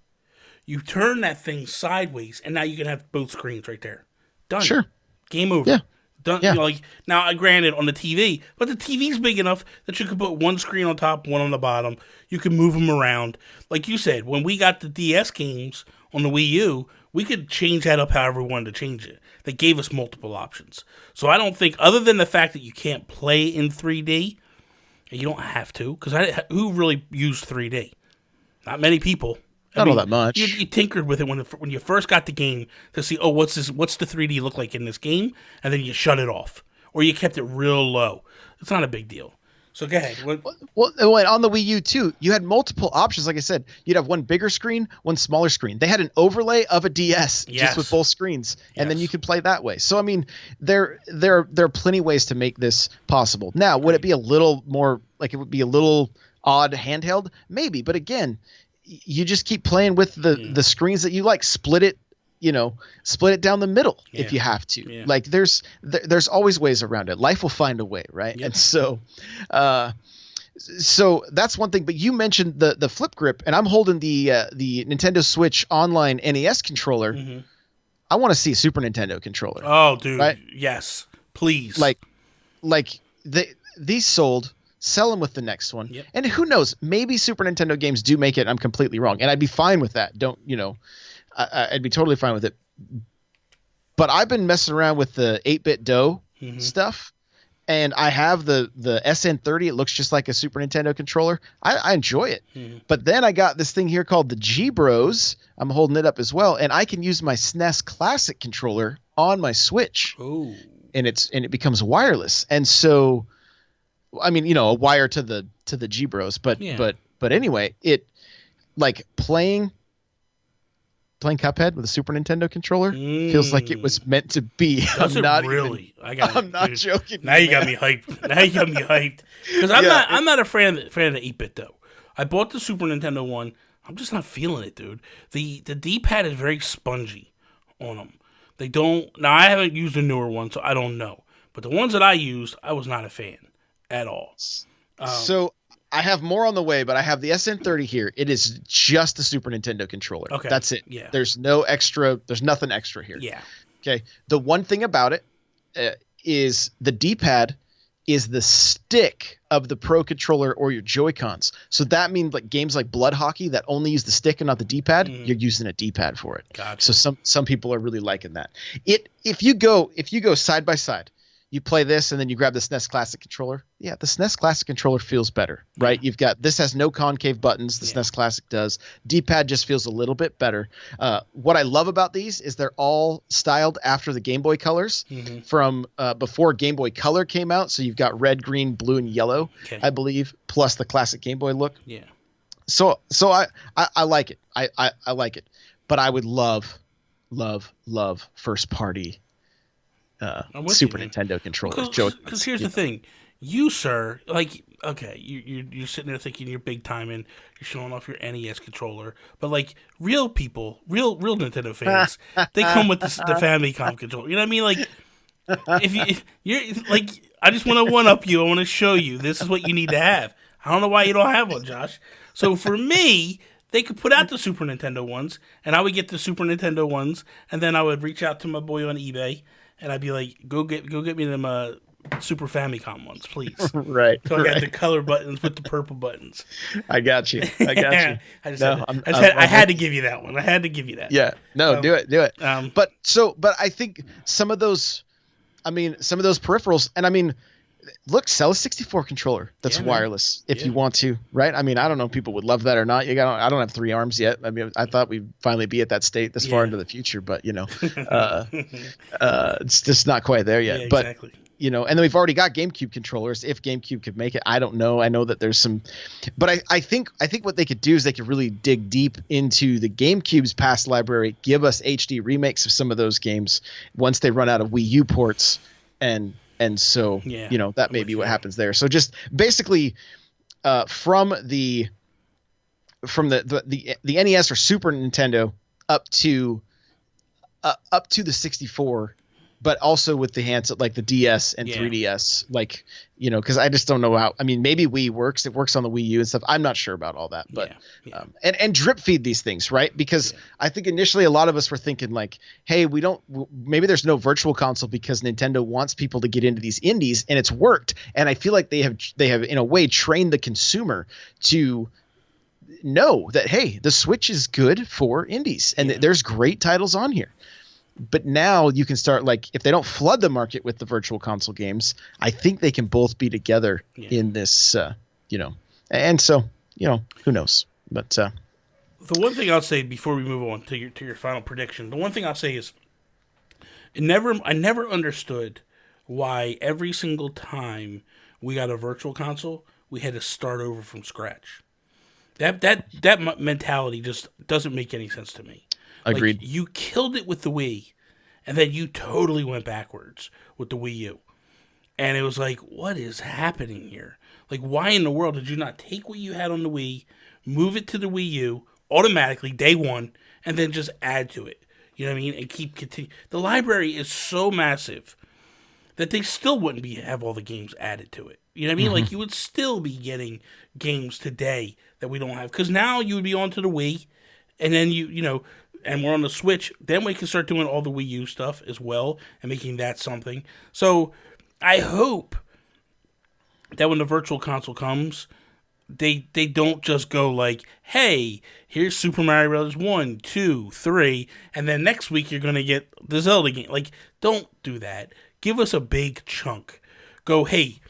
Speaker 1: You turn that thing sideways, and now you can have both screens right there. Done.
Speaker 2: Sure.
Speaker 1: Game over.
Speaker 2: Yeah.
Speaker 1: Done.
Speaker 2: Yeah.
Speaker 1: You know, like, now, granted, on the TV, but the TV's big enough that you can put one screen on top, one on the bottom. You can move them around. Like you said, when we got the DS games on the Wii U, we could change that up however we wanted to change it. They gave us multiple options. So I don't think, other than the fact that you can't play in 3D, and you don't have to, because who really used 3D? Not many people.
Speaker 2: Not all that much.
Speaker 1: You tinkered with it when you first got the game to see, what's the 3D look like in this game, and then you shut it off, or you kept it real low. It's not a big deal. So go ahead.
Speaker 2: Well, on the Wii U too, you had multiple options. Like I said, you'd have one bigger screen, one smaller screen. They had an overlay of a DS just with both screens, and then you could play that way. So I mean, there are plenty of ways to make this possible. Now, would it be a little more like it would be a little odd handheld? Maybe, but again, you just keep playing with the screens that you like. Split it down the middle if you have to. Yeah. Like there's always ways around it. Life will find a way, right? Yep. And so that's one thing. But you mentioned the flip grip, and I'm holding the Nintendo Switch Online NES controller. Mm-hmm. I want to see a Super Nintendo controller.
Speaker 1: Oh, dude, right? Yes, please.
Speaker 2: Like these sold. Sell them with the next one. Yep. And who knows, maybe Super Nintendo games do make it. I'm completely wrong. And I'd be fine with that. I'd be totally fine with it. But I've been messing around with the 8-bit DOE stuff. And I have the SN30. It looks just like a Super Nintendo controller. I enjoy it. Mm-hmm. But then I got this thing here called the G-Bros. I'm holding it up as well. And I can use my SNES Classic controller on my Switch.
Speaker 1: Ooh.
Speaker 2: And it becomes wireless. And so... I mean, a wire to the G-Bros, but anyway, it like playing Cuphead with a Super Nintendo controller feels like it was meant to be.
Speaker 1: Does I'm not
Speaker 2: joking.
Speaker 1: Now you got me hyped. Because I'm not a fan of the 8-bit though. I bought the Super Nintendo one. I'm just not feeling it, dude. The D-pad is very spongy on them. They don't. Now I haven't used a newer one, so I don't know. But the ones that I used, I was not a fan. At all.
Speaker 2: So I have more on the way, but I have the SN30 here. It is just the Super Nintendo controller.
Speaker 1: Okay.
Speaker 2: That's it.
Speaker 1: Yeah.
Speaker 2: There's nothing extra here.
Speaker 1: Yeah.
Speaker 2: Okay. The one thing about it is the D-pad is the stick of the Pro Controller or your Joy-Cons. So that means like games like Blood Hockey that only use the stick and not the D-pad, you're using a D-pad for it.
Speaker 1: Gotcha.
Speaker 2: So some people are really liking that. If you go side by side, you play this and then you grab the SNES Classic controller. Yeah, the SNES Classic controller feels better, right?
Speaker 1: Yeah.
Speaker 2: This has no concave buttons. The SNES Classic does. D-pad just feels a little bit better. What I love about these is they're all styled after the Game Boy colors from before Game Boy Color came out. So you've got red, green, blue, and yellow, I believe, plus the classic Game Boy look.
Speaker 1: Yeah.
Speaker 2: So I like it. I like it, but I would love first party Super Nintendo controllers.
Speaker 1: Because here's the thing, you sir, like, okay, you're sitting there thinking you're big time and you're showing off your NES controller, but like real people, real Nintendo fans, they come with the Famicom controller. You know what I mean? Like, if you're like, I just want to one up you. I want to show you this is what you need to have. I don't know why you don't have one, Josh. So for me, they could put out the Super Nintendo ones, and I would get the Super Nintendo ones, and then I would reach out to my boy on eBay, and I'd be like, go get me them Super Famicom ones, please.
Speaker 2: Right.
Speaker 1: So I got the color buttons with the purple buttons.
Speaker 2: I got you.
Speaker 1: I had to give you that one. I had to give you that.
Speaker 2: Yeah. No, do it. But I think some of those peripherals, and I mean, look, sell a 64 controller that's wireless if you want to, right? I mean, I don't know if people would love that or not. I don't have 3 arms yet. I mean, I thought we'd finally be at that state this far into the future, but it's just not quite there yet.
Speaker 1: Yeah,
Speaker 2: but
Speaker 1: exactly.
Speaker 2: and then we've already got GameCube controllers. If GameCube could make it, I don't know. I know that there's some, but I think what they could do is they could really dig deep into the GameCube's past library, give us HD remakes of some of those games once they run out of Wii U ports, and so that may be what happens there. So just basically from the NES or Super Nintendo up to the 64, but also with the hands like the DS and 3DS, like, because I just don't know how. I mean, maybe Wii works. It works on the Wii U and stuff. I'm not sure about all that, but and drip feed these things, right? Because I think initially a lot of us were thinking like, hey, maybe there's no virtual console because Nintendo wants people to get into these indies, and it's worked. And I feel like they have in a way trained the consumer to know that, hey, the Switch is good for indies, and there's great titles on here. But now you can start, like, if they don't flood the market with the virtual console games, I think they can both be together in this, and so, who knows? But
Speaker 1: the one thing I'll say before we move on to your final prediction, the one thing I'll say is I never understood why every single time we got a virtual console, we had to start over from scratch. That mentality just doesn't make any sense to me.
Speaker 2: Agreed.
Speaker 1: Like, you killed it with the Wii, and then you totally went backwards with the Wii U. And it was like, what is happening here? Like, why in the world did you not take what you had on the Wii, move it to the Wii U automatically, day one, and then just add to it? You know what I mean? And keep continuing. The library is so massive that they still wouldn't have all the games added to it. You know what I mean? Like, you would still be getting games today that we don't have. Because now you would be onto the Wii, and then and we're on the Switch, then we can start doing all the Wii U stuff as well and making that something. So I hope that when the virtual console comes, they don't just go like, hey, here's Super Mario Bros. 1, 2, 3, and then next week you're going to get the Zelda game. Like, don't do that. Give us a big chunk. Go, hey,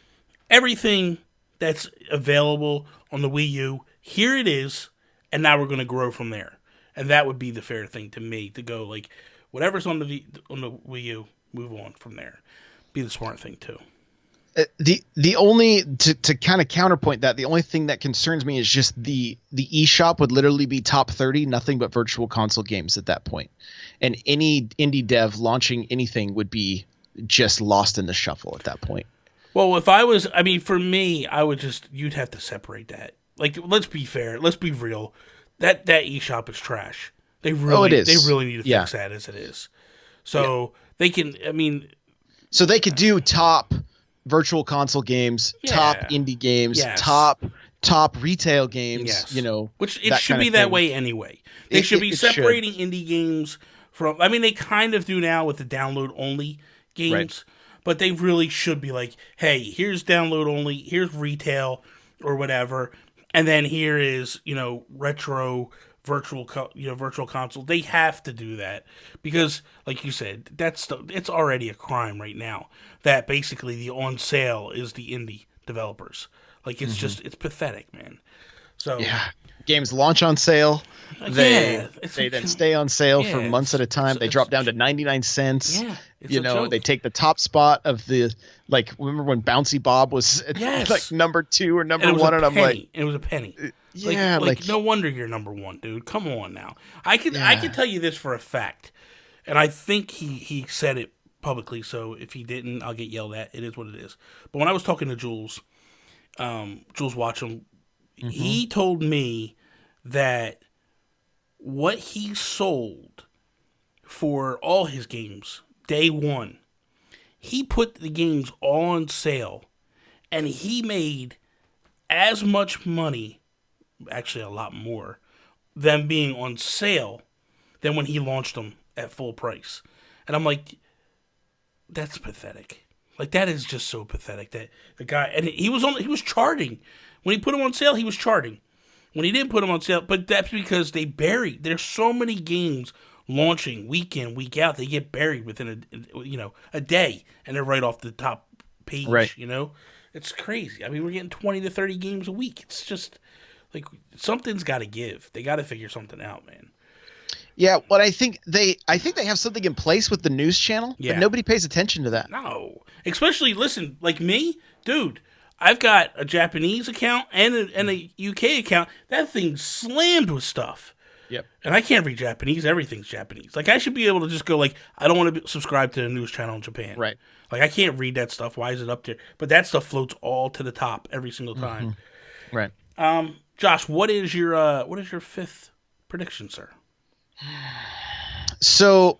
Speaker 1: everything that's available on the Wii U, here it is, and now we're going to grow from there. And that would be the fair thing to me, to go like, whatever's on the Wii U, move on from there. Be the smart thing too.
Speaker 2: The only to kind of counterpoint that, the only thing that concerns me is just the eShop would literally be top 30, nothing but virtual console games at that point, and any indie dev launching anything would be just lost in the shuffle at that point.
Speaker 1: Well, for me, you'd have to separate that. Like, let's be fair, let's be real. That eShop is trash. They really need to fix that as it is. So they can.
Speaker 2: So they could do top virtual console games, top indie games, top retail games.
Speaker 1: Yes. Which it should be that way anyway. They should be separating indie games from. They kind of do now with the download only games, right. But they really should be like, hey, here's download only, here's retail or whatever. And then here is, retro virtual console. They have to do that because, like you said, it's already a crime right now that basically the on sale is the indie developers. Like it's just it's pathetic, man. So
Speaker 2: Yeah. Games launch on sale.
Speaker 1: yeah,
Speaker 2: They then stay on sale for
Speaker 1: yeah,
Speaker 2: months at a time. They drop down to 99 cents.
Speaker 1: Yeah, it's a joke.
Speaker 2: They take the top spot of the, like, remember when Bouncy Bob was
Speaker 1: Yes.
Speaker 2: like number 2 or number
Speaker 1: and it was
Speaker 2: 1,
Speaker 1: a
Speaker 2: and I'm
Speaker 1: penny.
Speaker 2: like,
Speaker 1: It was a penny.
Speaker 2: yeah,
Speaker 1: like no wonder you're number one, dude. Come on now. I can tell you this for a fact, and I think he said it publicly. So if he didn't, I'll get yelled at. It is what it is. But when I was talking to Jules Watcham, he told me that what he sold for all his games day one, he put the games all on sale, and he made as much money, actually a lot more, than being on sale than when he launched them at full price. And I'm like, that's pathetic. Like that is just so pathetic that the guy, and he was charting when he put them on sale. He was charting when he didn't put them on sale, but that's because they bury. There's so many games launching week in, week out. They get buried within a day, and they're right off the top page.
Speaker 2: Right.
Speaker 1: It's crazy. I mean, we're getting 20 to 30 games a week. It's just like something's got to give. They got to figure something out, man.
Speaker 2: Yeah, but I think they have something in place with the news channel,
Speaker 1: Yeah.
Speaker 2: but nobody pays attention to that.
Speaker 1: No, especially listen, like me, dude. I've got a Japanese account and a UK account. That thing's slammed with stuff.
Speaker 2: Yep.
Speaker 1: And I can't read Japanese. Everything's Japanese. Like I should be able to just go like, I don't want to subscribe to the news channel in Japan.
Speaker 2: Right.
Speaker 1: Like I can't read that stuff. Why is it up there? But that stuff floats all to the top every single time.
Speaker 2: Right.
Speaker 1: Josh, what is your fifth prediction, sir?
Speaker 2: So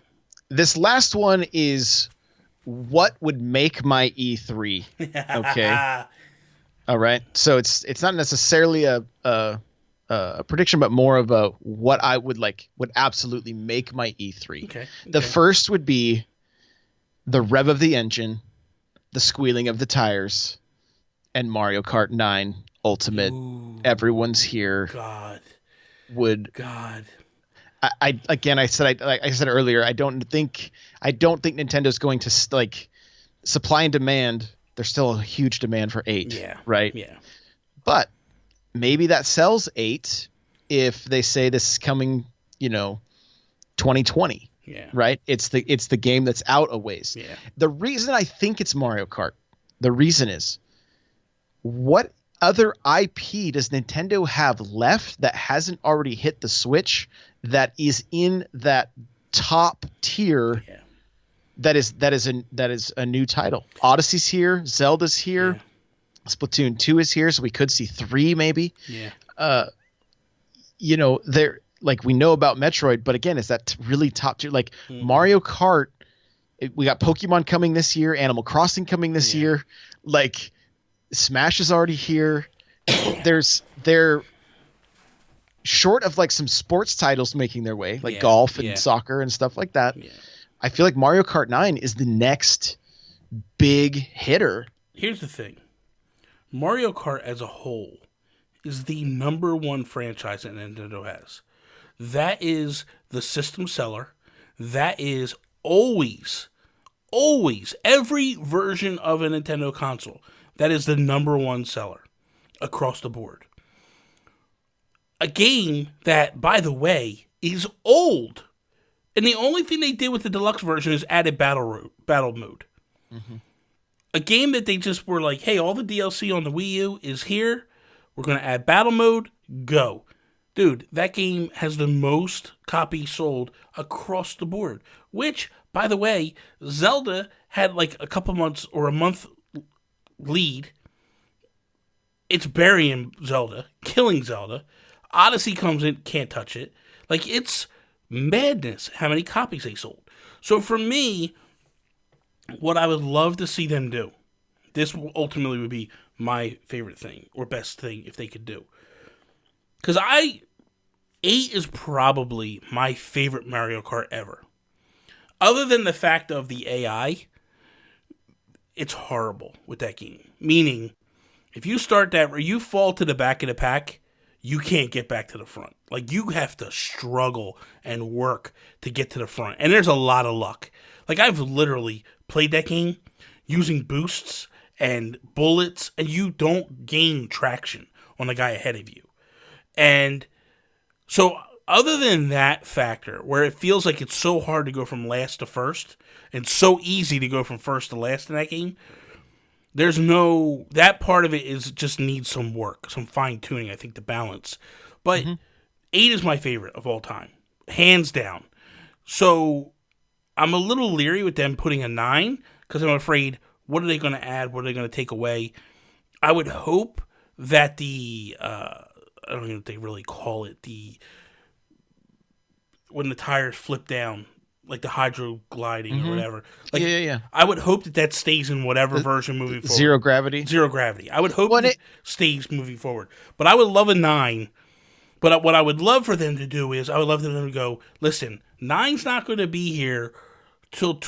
Speaker 2: this last one is what would make my E3. Okay. All right. So it's not necessarily a prediction, but more of a what I would absolutely make my E3.
Speaker 1: Okay.
Speaker 2: The first would be the rev of the engine, the squealing of the tires, and Mario Kart 9 Ultimate.
Speaker 1: Ooh,
Speaker 2: Everyone's here.
Speaker 1: God.
Speaker 2: Would
Speaker 1: God.
Speaker 2: I said earlier, I don't think Nintendo's going to like supply and demand. There's still a huge demand for 8.
Speaker 1: Yeah.
Speaker 2: Right.
Speaker 1: Yeah.
Speaker 2: But maybe that sells 8 if they say this is coming, 2020.
Speaker 1: Yeah.
Speaker 2: Right. It's the game that's out a ways.
Speaker 1: Yeah.
Speaker 2: The reason I think it's Mario Kart, the reason is, what other IP does Nintendo have left that hasn't already hit the Switch that is in that top tier?
Speaker 1: Yeah.
Speaker 2: That is a new title. Odyssey's here, Zelda's here, Splatoon 2 is here, so we could see 3 maybe.
Speaker 1: Yeah.
Speaker 2: They're like, we know about Metroid, but again, is that really top tier? Like Mario Kart, we got Pokemon coming this year, Animal Crossing coming this year, like Smash is already here. They're short of like some sports titles making their way, like golf and soccer and stuff like that.
Speaker 1: Yeah.
Speaker 2: I feel like Mario Kart 9 is the next big hitter.
Speaker 1: Here's the thing. Mario Kart as a whole is the number one franchise that Nintendo has. That is the system seller. That is always, every version of a Nintendo console. That is the number one seller across the board. A game that, by the way, is old. And the only thing they did with the deluxe version is added battle mode. Mm-hmm. A game that they just were like, hey, all the DLC on the Wii U is here. We're going to add battle mode. Go. Dude, that game has the most copies sold across the board. Which, by the way, Zelda had like a couple months or a month lead. It's burying Zelda, killing Zelda. Odyssey comes in, can't touch it. Like, it's madness how many copies they sold. So for me, what I would love to see them do, this ultimately would be my favorite thing or best thing if they could do. Because 8 is probably my favorite Mario Kart ever. Other than the fact of the AI, it's horrible with that game. Meaning, if you start that or you fall to the back of the pack, you can't get back to the front. Like, you have to struggle and work to get to the front. And there's a lot of luck. Like, I've literally played that game using boosts and bullets, and you don't gain traction on the guy ahead of you. And so, other than that factor, where it feels like it's so hard to go from last to first, and so easy to go from first to last in that game, there's no, that part of it is just needs some work, some fine tuning, I think, to balance. But 8 is my favorite of all time, hands down. So I'm a little leery with them putting a 9 because I'm afraid, what are they going to add? What are they going to take away? I would hope that I don't know what they really call it, when the tires flip down, like the hydro gliding or whatever. Like,
Speaker 2: yeah.
Speaker 1: I would hope that stays in whatever version moving forward.
Speaker 2: Zero gravity.
Speaker 1: Zero gravity. I would hope it stays moving forward. But I would love a 9. But what I would love for them to do is, I would love for them to go, listen, 9's not going to be here till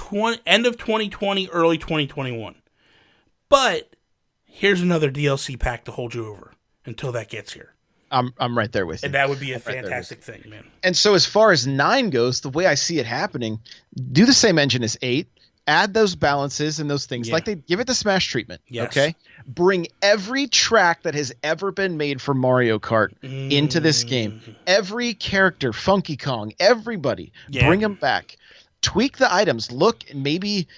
Speaker 1: end of 2020, early 2021. But here's another DLC pack to hold you over until that gets here.
Speaker 2: I'm right there with you.
Speaker 1: And that would be a fantastic thing, man.
Speaker 2: And so as far as 9 goes, the way I see it happening, do the same engine as 8, add those balances and those things, like they give it the Smash treatment.
Speaker 1: Yes.
Speaker 2: Okay? Bring every track that has ever been made for Mario Kart into this game. Every character, Funky Kong, everybody, bring them back. Tweak the items. Look, maybe,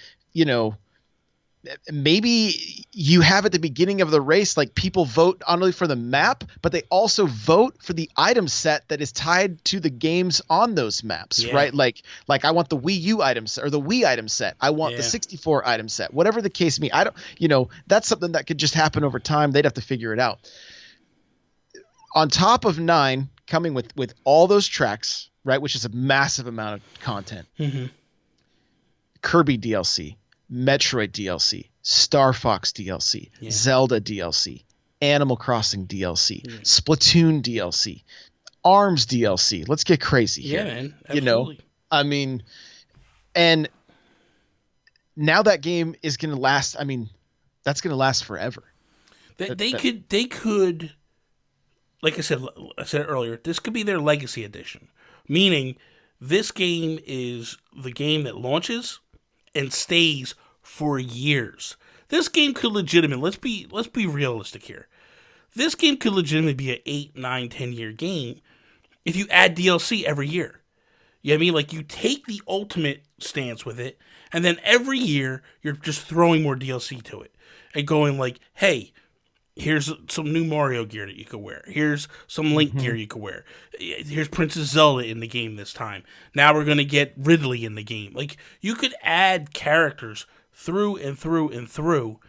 Speaker 2: maybe you have at the beginning of the race, like, people vote not only for the map, but they also vote for the item set that is tied to the games on those maps, right? Like I want the Wii U items or the Wii item set. I want the 64 item set, whatever the case may be. I don't, that's something that could just happen over time. They'd have to figure it out. On top of 9, coming with all those tracks, right, which is a massive amount of content. Kirby DLC, Metroid DLC, Star Fox DLC, Zelda DLC, Animal Crossing DLC, Splatoon DLC, ARMS DLC. Let's get crazy here.
Speaker 1: Yeah, man. Absolutely.
Speaker 2: I mean, and now that game is going to last. I mean, that's going to last forever.
Speaker 1: They could, like I said earlier, this could be their legacy edition, meaning this game is the game that launches and stays for years. This game could legitimately, let's be realistic here. This game could legitimately be an 8, 9, 10-year game if you add DLC every year. You know what I mean? Like, you take the ultimate stance with it, and then every year you're just throwing more DLC to it and going like, hey, here's some new Mario gear that you could wear. Here's some Link gear you could wear. Here's Princess Zelda in the game this time. Now we're going to get Ridley in the game. Like, you could add characters through and through and through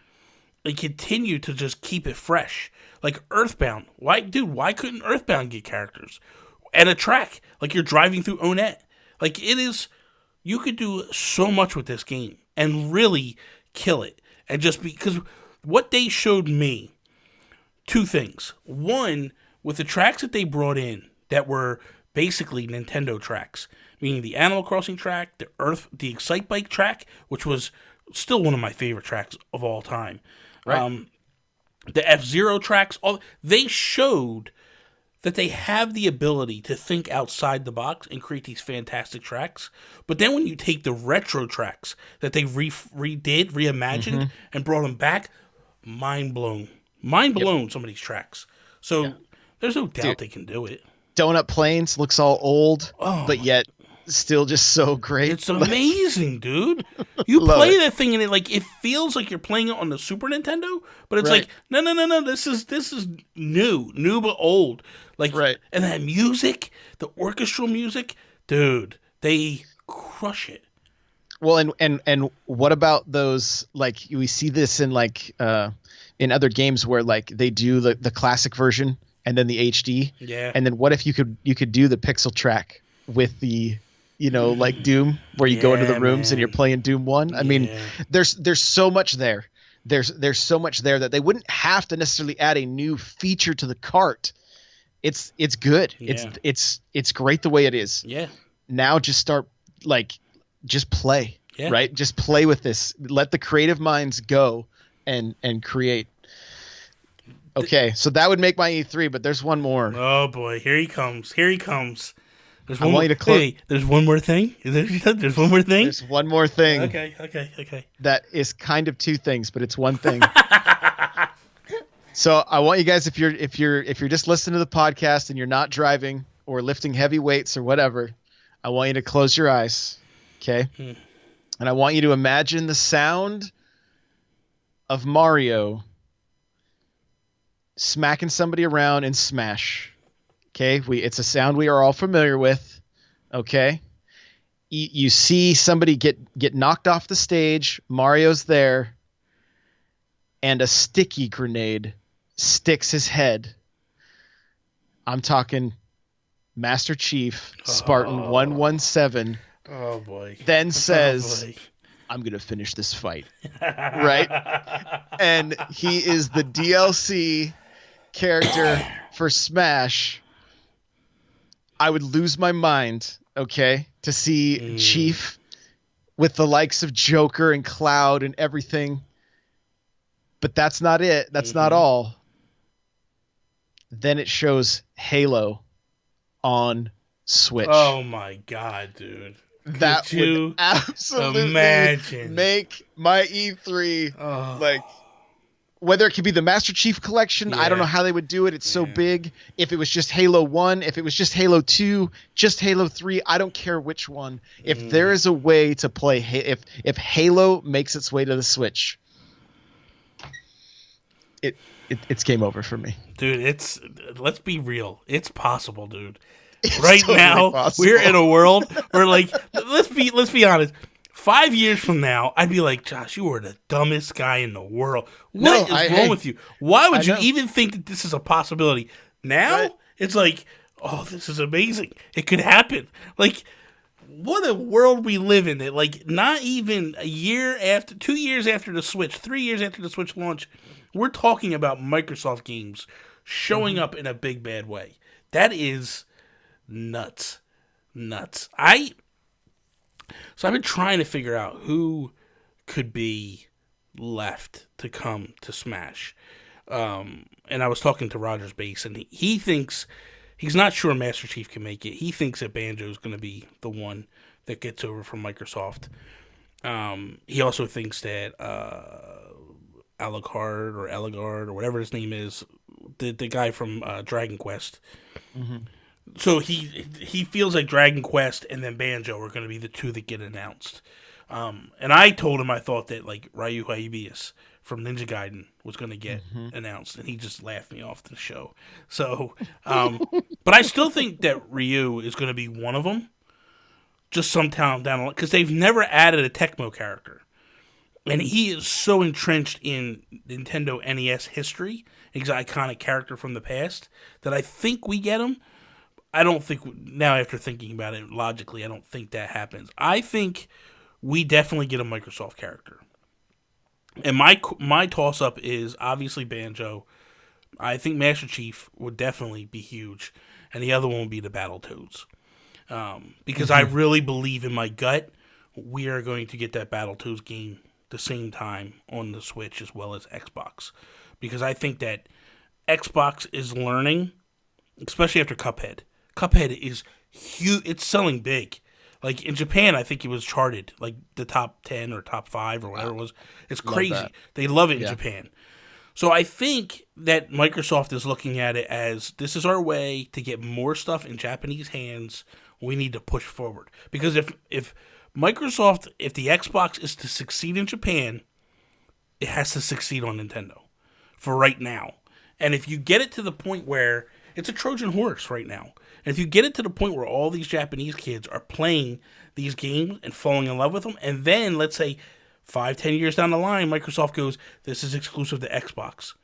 Speaker 1: and continue to just keep it fresh. Like Earthbound. Why couldn't Earthbound get characters? And a track. Like, you're driving through Onett. Like, you could do so much with this game and really kill it. And just because what they showed me, 2 things. One, with the tracks that they brought in that were basically Nintendo tracks, meaning the Animal Crossing track, the Excite Bike track, which was still one of my favorite tracks of all time. Right. The F-Zero tracks, they showed that they have the ability to think outside the box and create these fantastic tracks. But then when you take the retro tracks that they reimagined, and brought them back, mind blown. Some of these tracks. So there's no doubt they can do it.
Speaker 2: Donut Plains looks all old, but yet still just so great.
Speaker 1: It's amazing, dude. You play that thing and it feels like you're playing it on the Super Nintendo, but it's like, no. This is new but old. Like, and that music, the orchestral music, dude, they crush it.
Speaker 2: Well, and what about those, like, we see this in in other games where, like, they do the classic version and then the HD.
Speaker 1: Yeah.
Speaker 2: And then what if you could do the pixel track with the, like Doom, where you go into the rooms and you're playing Doom 1? I mean, there's so much there. There's so much there that they wouldn't have to necessarily add a new feature to the cart. It's good.
Speaker 1: Yeah.
Speaker 2: It's great the way it is.
Speaker 1: Yeah.
Speaker 2: Now just start, just play. Yeah. Right? Just play with this. Let the creative minds go and create. Okay, so that would make my E3, but there's one more.
Speaker 1: Oh boy, here he comes. Here he comes. There's
Speaker 2: I
Speaker 1: one
Speaker 2: want
Speaker 1: more.
Speaker 2: you to close.
Speaker 1: Hey, there's one more thing. There's one more thing.
Speaker 2: There's one more thing.
Speaker 1: Okay.
Speaker 2: That is kind of two things, but it's one thing. So I want you guys, if you're just listening to the podcast and you're not driving or lifting heavy weights or whatever, I want you to close your eyes, okay? And I want you to imagine the sound of Mario smacking somebody around in Smash. Okay, it's a sound we are all familiar with. Okay, you see somebody get knocked off the stage. Mario's there, and a sticky grenade sticks his head. I'm talking Master Chief Spartan 117.
Speaker 1: Oh boy.
Speaker 2: Then says,
Speaker 1: Oh, boy.
Speaker 2: I'm going to finish this fight. Right? And he is the DLC character for Smash. I would lose my mind, okay, to see Chief with the likes of Joker and Cloud and everything. But that's not it. That's not all. Then it shows Halo on Switch.
Speaker 1: Oh my god, dude.
Speaker 2: That would absolutely make my E3 like, whether it could be the Master Chief Collection, I don't know how they would do it. It's so big. If it was just Halo 1, if it was just Halo 2, just Halo 3, I don't care which one. If there is a way to play, if Halo makes its way to the Switch, it's game over for me.
Speaker 1: Dude, let's be real. It's possible, dude.
Speaker 2: It's
Speaker 1: right
Speaker 2: totally
Speaker 1: now,
Speaker 2: possible.
Speaker 1: we're in a world where, like, let's be honest. 5 years from now, I'd be like, Josh, you are the dumbest guy in the world. What is wrong with you? Why would you even think that this is a possibility? Now, it's like, oh, this is amazing. It could happen. Like, what a world we live in. That, like, not even a year after, 2 years after the Switch, 3 years after the Switch launch, we're talking about Microsoft games showing up in a big bad way. That is nuts. So I've been trying to figure out who could be left to come to Smash. And I was talking to Rogers Base, and he thinks he's not sure Master Chief can make it. He thinks that Banjo's going to be the one that gets over from Microsoft. He also thinks that Alucard or Eligard or whatever his name is, the guy from Dragon Quest. So he feels like Dragon Quest and then Banjo are going to be the two that get announced. And I told him I thought that, like, Ryu Hayabusa from Ninja Gaiden was going to get announced, and he just laughed me off the show. So, but I still think that Ryu is going to be one of them, just sometime down the line, because they've never added a Tecmo character. And he is so entrenched in Nintendo NES history, he's an iconic character from the past, that I think we get him. I don't think, now after thinking about it logically, I don't think that happens. I think we definitely get a Microsoft character. And my toss-up is obviously Banjo. I think Master Chief would definitely be huge. And the other one would be the Battletoads. Because I really believe in my gut, we are going to get that Battletoads game the same time on the Switch as well as Xbox. Because I think that Xbox is learning, especially after Cuphead. Cuphead is huge. It's selling big. Like, in Japan, I think it was charted, like, the top 10 or top 5 or whatever it was. It's crazy. They love it in Japan. So I think that Microsoft is looking at it as, this is our way to get more stuff in Japanese hands. We need to push forward. Because if Microsoft, if the Xbox is to succeed in Japan, it has to succeed on Nintendo for right now. And if you get it to the point where it's a Trojan horse right now, and if you get it to the point where all these Japanese kids are playing these games and falling in love with them, and then, let's say, 5-10 years down the line, Microsoft goes, this is exclusive to Xbox.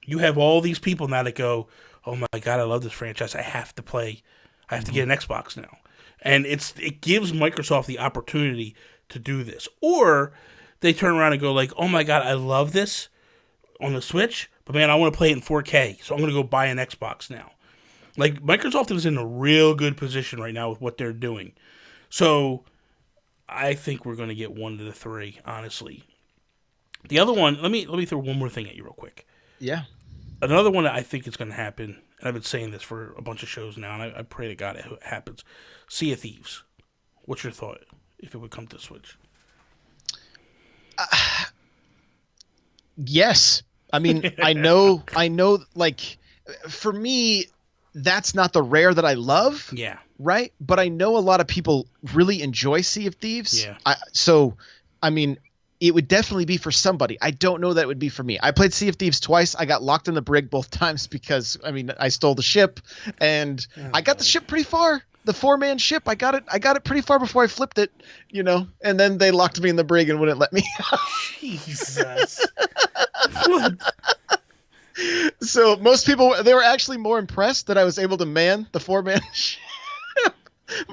Speaker 1: You have all these people now that go, oh my god, I love this franchise. I have to play. I have to get an Xbox now. And it gives Microsoft the opportunity to do this. Or they turn around and go like, oh my god, I love this on the Switch, but man, I want to play it in 4K, so I'm going to go buy an Xbox now. Like, Microsoft is in a real good position right now with what they're doing. So, I think we're going to get one of the three, honestly. The other one, let me throw one more thing at you real quick.
Speaker 2: Yeah.
Speaker 1: another one that I think is going to happen, and I've been saying this for a bunch of shows now, and I pray to God it happens. Sea of Thieves. What's your thought if it would come to Switch?
Speaker 2: Yes. I mean, I know, like, for me, that's not the rare that I love.
Speaker 1: Yeah.
Speaker 2: Right? But I know a lot of people really enjoy Sea of Thieves.
Speaker 1: Yeah.
Speaker 2: I mean, it would definitely be for somebody. I don't know that it would be for me. I played Sea of Thieves twice. I got locked in the brig both times because, I mean, I stole the ship, and I got the ship pretty far. The 4-man ship, I got it pretty far before I flipped it, and then they locked me in the brig and wouldn't let me out.
Speaker 1: Jesus. What?
Speaker 2: So most people, they were actually more impressed that I was able to man the 4-man ship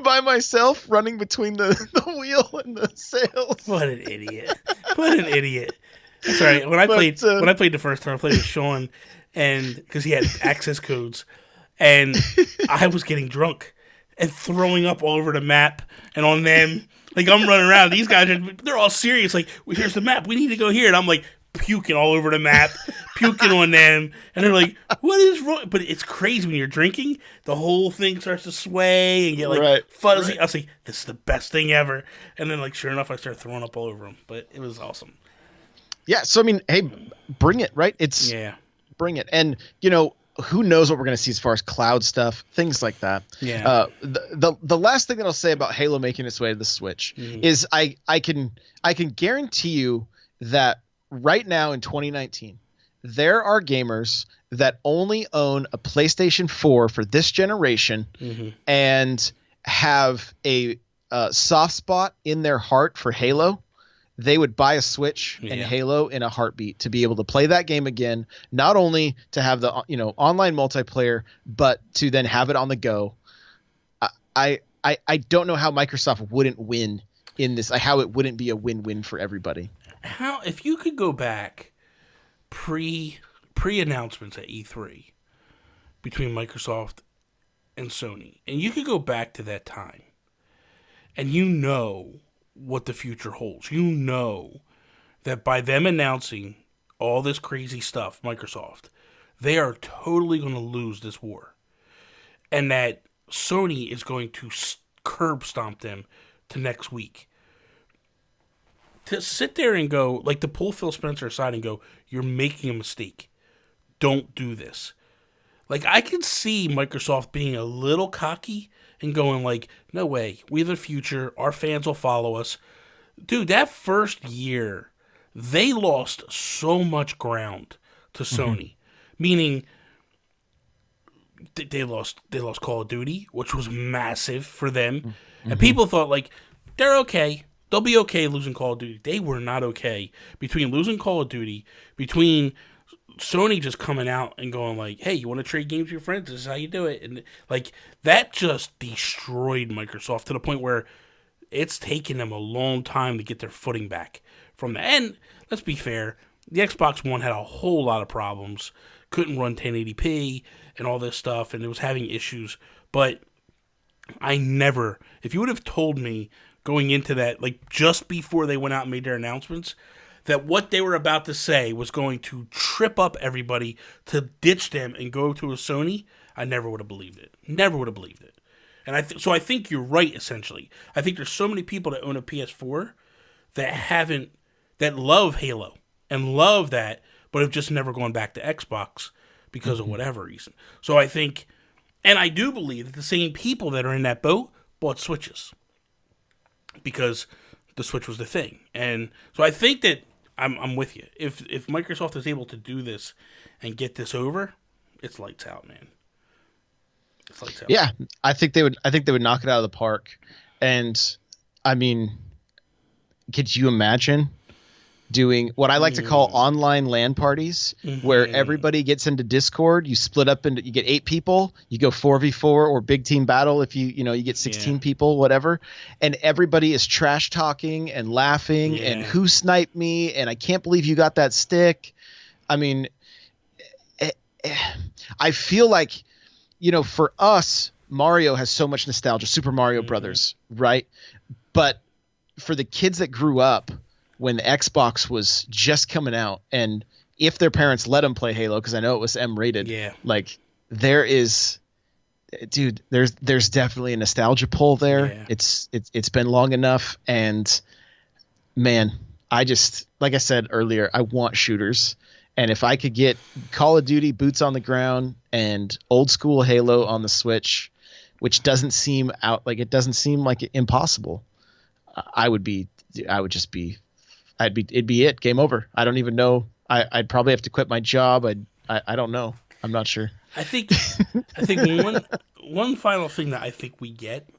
Speaker 2: by myself, running between the wheel and the sails.
Speaker 1: What an idiot! What an idiot! That's all right. When I played the first time, I played with Sean, and because he had access codes, and I was getting drunk and throwing up all over the map and on them. Like, I'm running around. These guys they're all serious. Like, well, here's the map. We need to go here. And I'm like puking all over the map, puking on them. And they're like, what is wrong? But it's crazy when you're drinking. The whole thing starts to sway and get like fuzzy. Right. I was like, this is the best thing ever. And then, like, sure enough, I started throwing up all over them. But it was awesome.
Speaker 2: Yeah. So, I mean, hey, bring it, right? Bring it. And, who knows what we're going to see as far as cloud stuff, things like that.
Speaker 1: Yeah.
Speaker 2: The last thing that I'll say about Halo making its way to the Switch is I can guarantee you that right now in 2019, there are gamers that only own a PlayStation 4 for this generation and have a soft spot in their heart for Halo. They would buy a Switch and Halo in a heartbeat to be able to play that game again, not only to have the online multiplayer, but to then have it on the go. I don't know how Microsoft wouldn't win in this, how it wouldn't be a win-win for everybody.
Speaker 1: How, if you could go back pre-announcements at E3 between Microsoft and Sony, and you could go back to that time, and what the future holds. You know that by them announcing all this crazy stuff, Microsoft, they are totally going to lose this war. And that Sony is going to curb stomp them to next week. To sit there and go, like, to pull Phil Spencer aside and go, you're making a mistake. Don't do this. Like, I can see Microsoft being a little cocky and going like, no way, we have the future, our fans will follow us. Dude, that first year, they lost so much ground to Sony. Meaning, they lost Call of Duty, which was massive for them. And people thought, like, they're okay. They'll be okay losing Call of Duty. They were not okay. Between losing Call of Duty, between Sony just coming out and going like, hey, you want to trade games with your friends? This is how you do it. And like, that just destroyed Microsoft to the point where it's taken them a long time to get their footing back from that. And let's be fair, the Xbox One had a whole lot of problems. Couldn't run 1080p and all this stuff, and it was having issues. But if you would have told me going into that, like just before they went out and made their announcements, that what they were about to say was going to trip up everybody to ditch them and go to a Sony, I never would have believed it. Never would have believed it. And so I think you're right, essentially. I think there's so many people that own a PS4 that love Halo and love that, but have just never gone back to Xbox because of whatever reason. So I think, and I do believe that the same people that are in that boat bought Switches because the Switch was the thing. And so I think that I'm with you. If Microsoft is able to do this and get this over, it's lights out, man. It's lights out.
Speaker 2: Yeah, I think they would knock it out of the park. And I mean, could you imagine doing what I like to call online LAN parties, where everybody gets into Discord, you split up into, you get 8 people, you go 4v4 or big team battle if you get 16 people, whatever, and everybody is trash talking and laughing and who sniped me and I can't believe you got that stick. I mean, I feel like, for us, Mario has so much nostalgia, Super Mario Brothers, right? But for the kids that grew up when the Xbox was just coming out, and if their parents let them play Halo, because I know it was M rated.
Speaker 1: Yeah.
Speaker 2: Like there is, dude, there's definitely a nostalgia pull there.
Speaker 1: Yeah.
Speaker 2: It's been long enough, and man, I just, like I said earlier, I want shooters. And if I could get Call of Duty boots on the ground and old school Halo on the Switch, which doesn't seem like impossible, it'd be it. Game over. I don't even know. I'd probably have to quit my job. I don't know. I'm not sure.
Speaker 1: I think one final thing that I think we get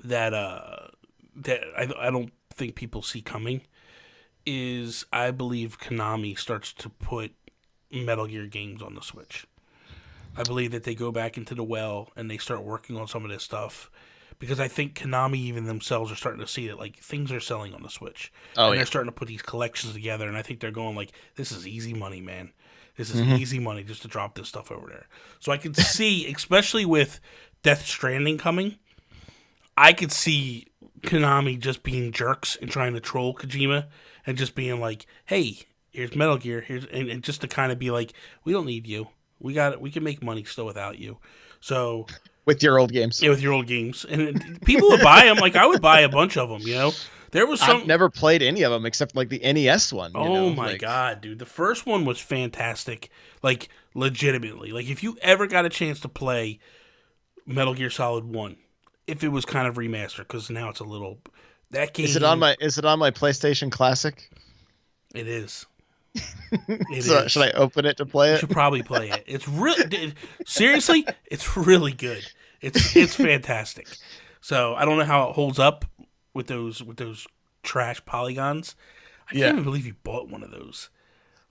Speaker 1: that I don't think people see coming is I believe Konami starts to put Metal Gear games on the Switch. I believe that they go back into the well and they start working on some of this stuff because I think Konami even themselves are starting to see that like things are selling on the Switch. And they're starting to put these collections together, and I think they're going like, this is easy money, man. This is easy money just to drop this stuff over there. So I could see, especially with Death Stranding coming, I could see Konami just being jerks and trying to troll Kojima and just being like, hey, here's Metal Gear, and just to kind of be like, we don't need you. We got it. We can make money still without you. So
Speaker 2: with your old games.
Speaker 1: Yeah, with your old games. And people would buy them. Like, I would buy a bunch of them, you know? There was some.
Speaker 2: I've never played any of them except like the NES one.
Speaker 1: My God, dude. The first one was fantastic. Like, legitimately. Like, if you ever got a chance to play Metal Gear Solid 1, if it was kind of remastered, because now it's a little. That game. Is it on my
Speaker 2: PlayStation Classic?
Speaker 1: It is.
Speaker 2: So should I open it to play it?
Speaker 1: You should probably play it. It's really seriously, it's really good. It's fantastic. So I don't know how it holds up with those trash polygons. I can't even believe you bought one of those.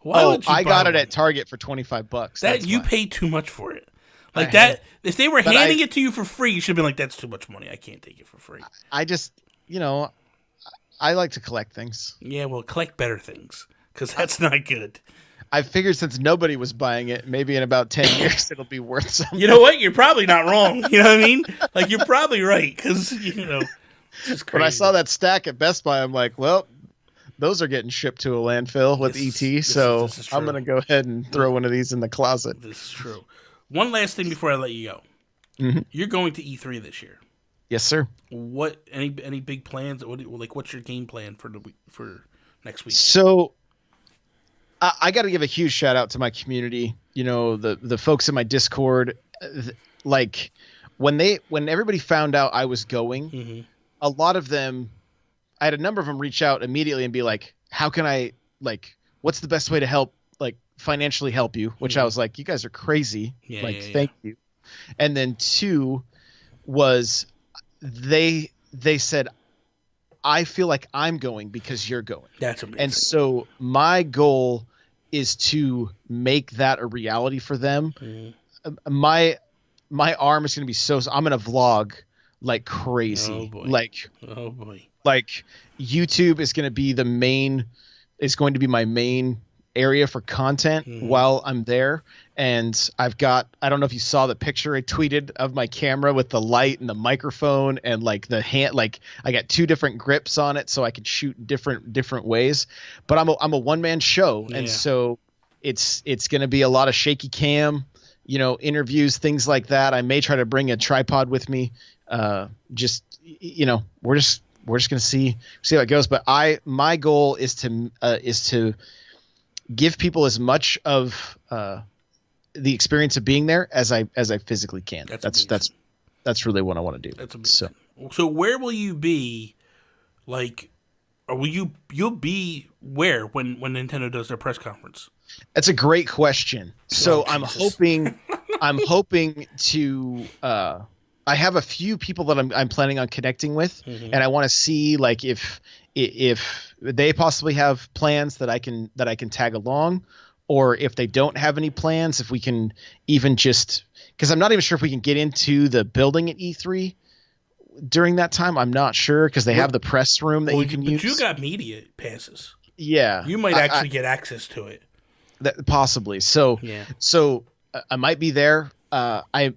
Speaker 1: Why would you
Speaker 2: I got it
Speaker 1: one?
Speaker 2: at Target for $25.
Speaker 1: That you paid too much for it. Like that, if they were handing it to you for free, you should have been like, "That's too much money. I can't take it for free."
Speaker 2: I just, I like to collect things.
Speaker 1: Yeah, well, collect better things. Because that's not good.
Speaker 2: I figured since nobody was buying it, maybe in about 10 years it'll be worth something.
Speaker 1: You know what? You're probably not wrong. You know what I mean? Like, you're probably right. Because,
Speaker 2: when I saw that stack at Best Buy, I'm like, well, those are getting shipped to a landfill with ET, so I'm going to go ahead and throw one of these in the closet.
Speaker 1: This is true. One last thing before I let you go. Mm-hmm. You're going to E3 this year.
Speaker 2: Yes, sir.
Speaker 1: What? Any big plans? What's your game plan for next week?
Speaker 2: So I got to give a huge shout out to my community. The folks in my Discord. Like when everybody found out I was going, a lot of them, I had a number of them reach out immediately and be like, "How can I what's the best way to help financially help you?" Which I was like, "You guys are crazy." Thank you. And then two was they said, I feel like I'm going because you're going.
Speaker 1: That's amazing.
Speaker 2: And so my goal is to make that a reality for them. Mm-hmm. My arm is going to be I'm going to vlog like crazy.
Speaker 1: Oh boy.
Speaker 2: Like YouTube is going to be my main area for content while I'm there. And I don't know if you saw the picture I tweeted of my camera with the light and the microphone and the hand, I got two different grips on it so I can shoot different ways, but I'm a one-man show. And so it's going to be a lot of shaky cam, interviews, things like that. I may try to bring a tripod with me. We're just going to see how it goes. But my goal is to give people as much of the experience of being there as I physically can. That's really what I want to do.
Speaker 1: That's amazing. So where will you be? You'll be where when Nintendo does their press conference?
Speaker 2: That's a great question. So I'm hoping to. I have a few people that I'm planning on connecting with, and I want to see if they possibly have plans that I can tag along, or if they don't have any plans, if we can even just, because I'm not even sure if we can get into the building at E3 during that time. I'm not sure because they have the press room that you can use.
Speaker 1: But you got media passes.
Speaker 2: Yeah,
Speaker 1: you might actually get access to it.
Speaker 2: Possibly. So I might be there. I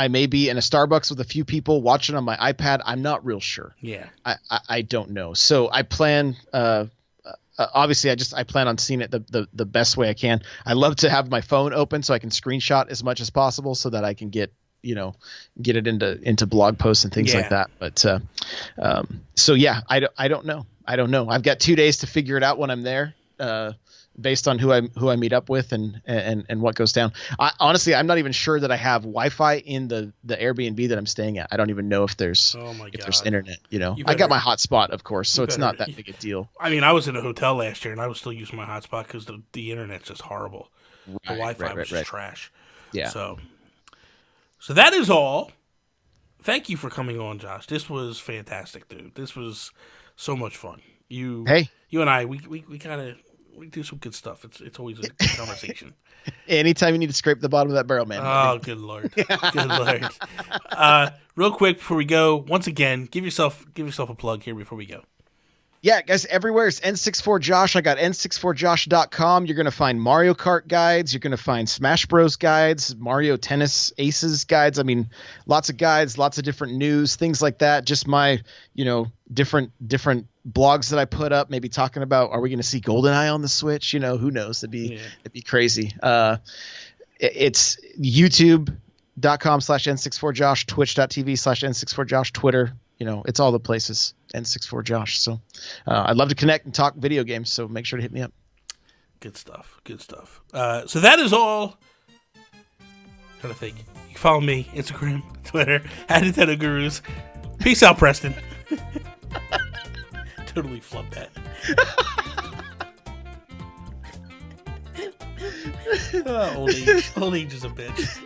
Speaker 2: may be in a Starbucks with a few people watching on my iPad. I'm not real sure.
Speaker 1: Yeah.
Speaker 2: I don't know. So I plan obviously I plan on seeing it the best way I can. I love to have my phone open so I can screenshot as much as possible so that I can get it into blog posts and things like that. But so yeah, I don't know. I've got 2 days to figure it out when I'm there, based on who I meet up with and what goes down. Honestly, I'm not even sure that I have Wi-Fi in the Airbnb that I'm staying at. I don't even know if there's internet. I got my hotspot, of course, so it's not that big a deal.
Speaker 1: I mean, I was in a hotel last year and I was still using my hotspot because the internet's just horrible. The Wi-Fi was just trash.
Speaker 2: Yeah.
Speaker 1: So that is all. Thank you for coming on, Josh. This was fantastic, dude. This was so much fun. You and I, we do some good stuff. It's always a good conversation.
Speaker 2: Anytime you need to scrape the bottom of that barrel, man.
Speaker 1: Oh, good Lord. Good Lord. Real quick before we go, once again, give yourself a plug here before we go.
Speaker 2: Yeah, guys, everywhere it's N64 Josh. I got N64Josh.com. You're going to find Mario Kart guides. You're going to find Smash Bros guides, Mario Tennis Aces guides. I mean, lots of guides, lots of different news, things like that. Just my, different blogs that I put up, maybe talking about, are we going to see GoldenEye on the Switch? Who knows? It'd be crazy. It's YouTube.com/N64Josh, Twitch.tv/N64Josh, Twitter. It's all the places, N64Josh. So I'd love to connect and talk video games, so make sure to hit me up.
Speaker 1: Good stuff. So that is all. I'm trying to think. You can follow me, Instagram, Twitter, @NintendoGurus. Peace out, Preston. Totally flubbed that. Old age is a bitch.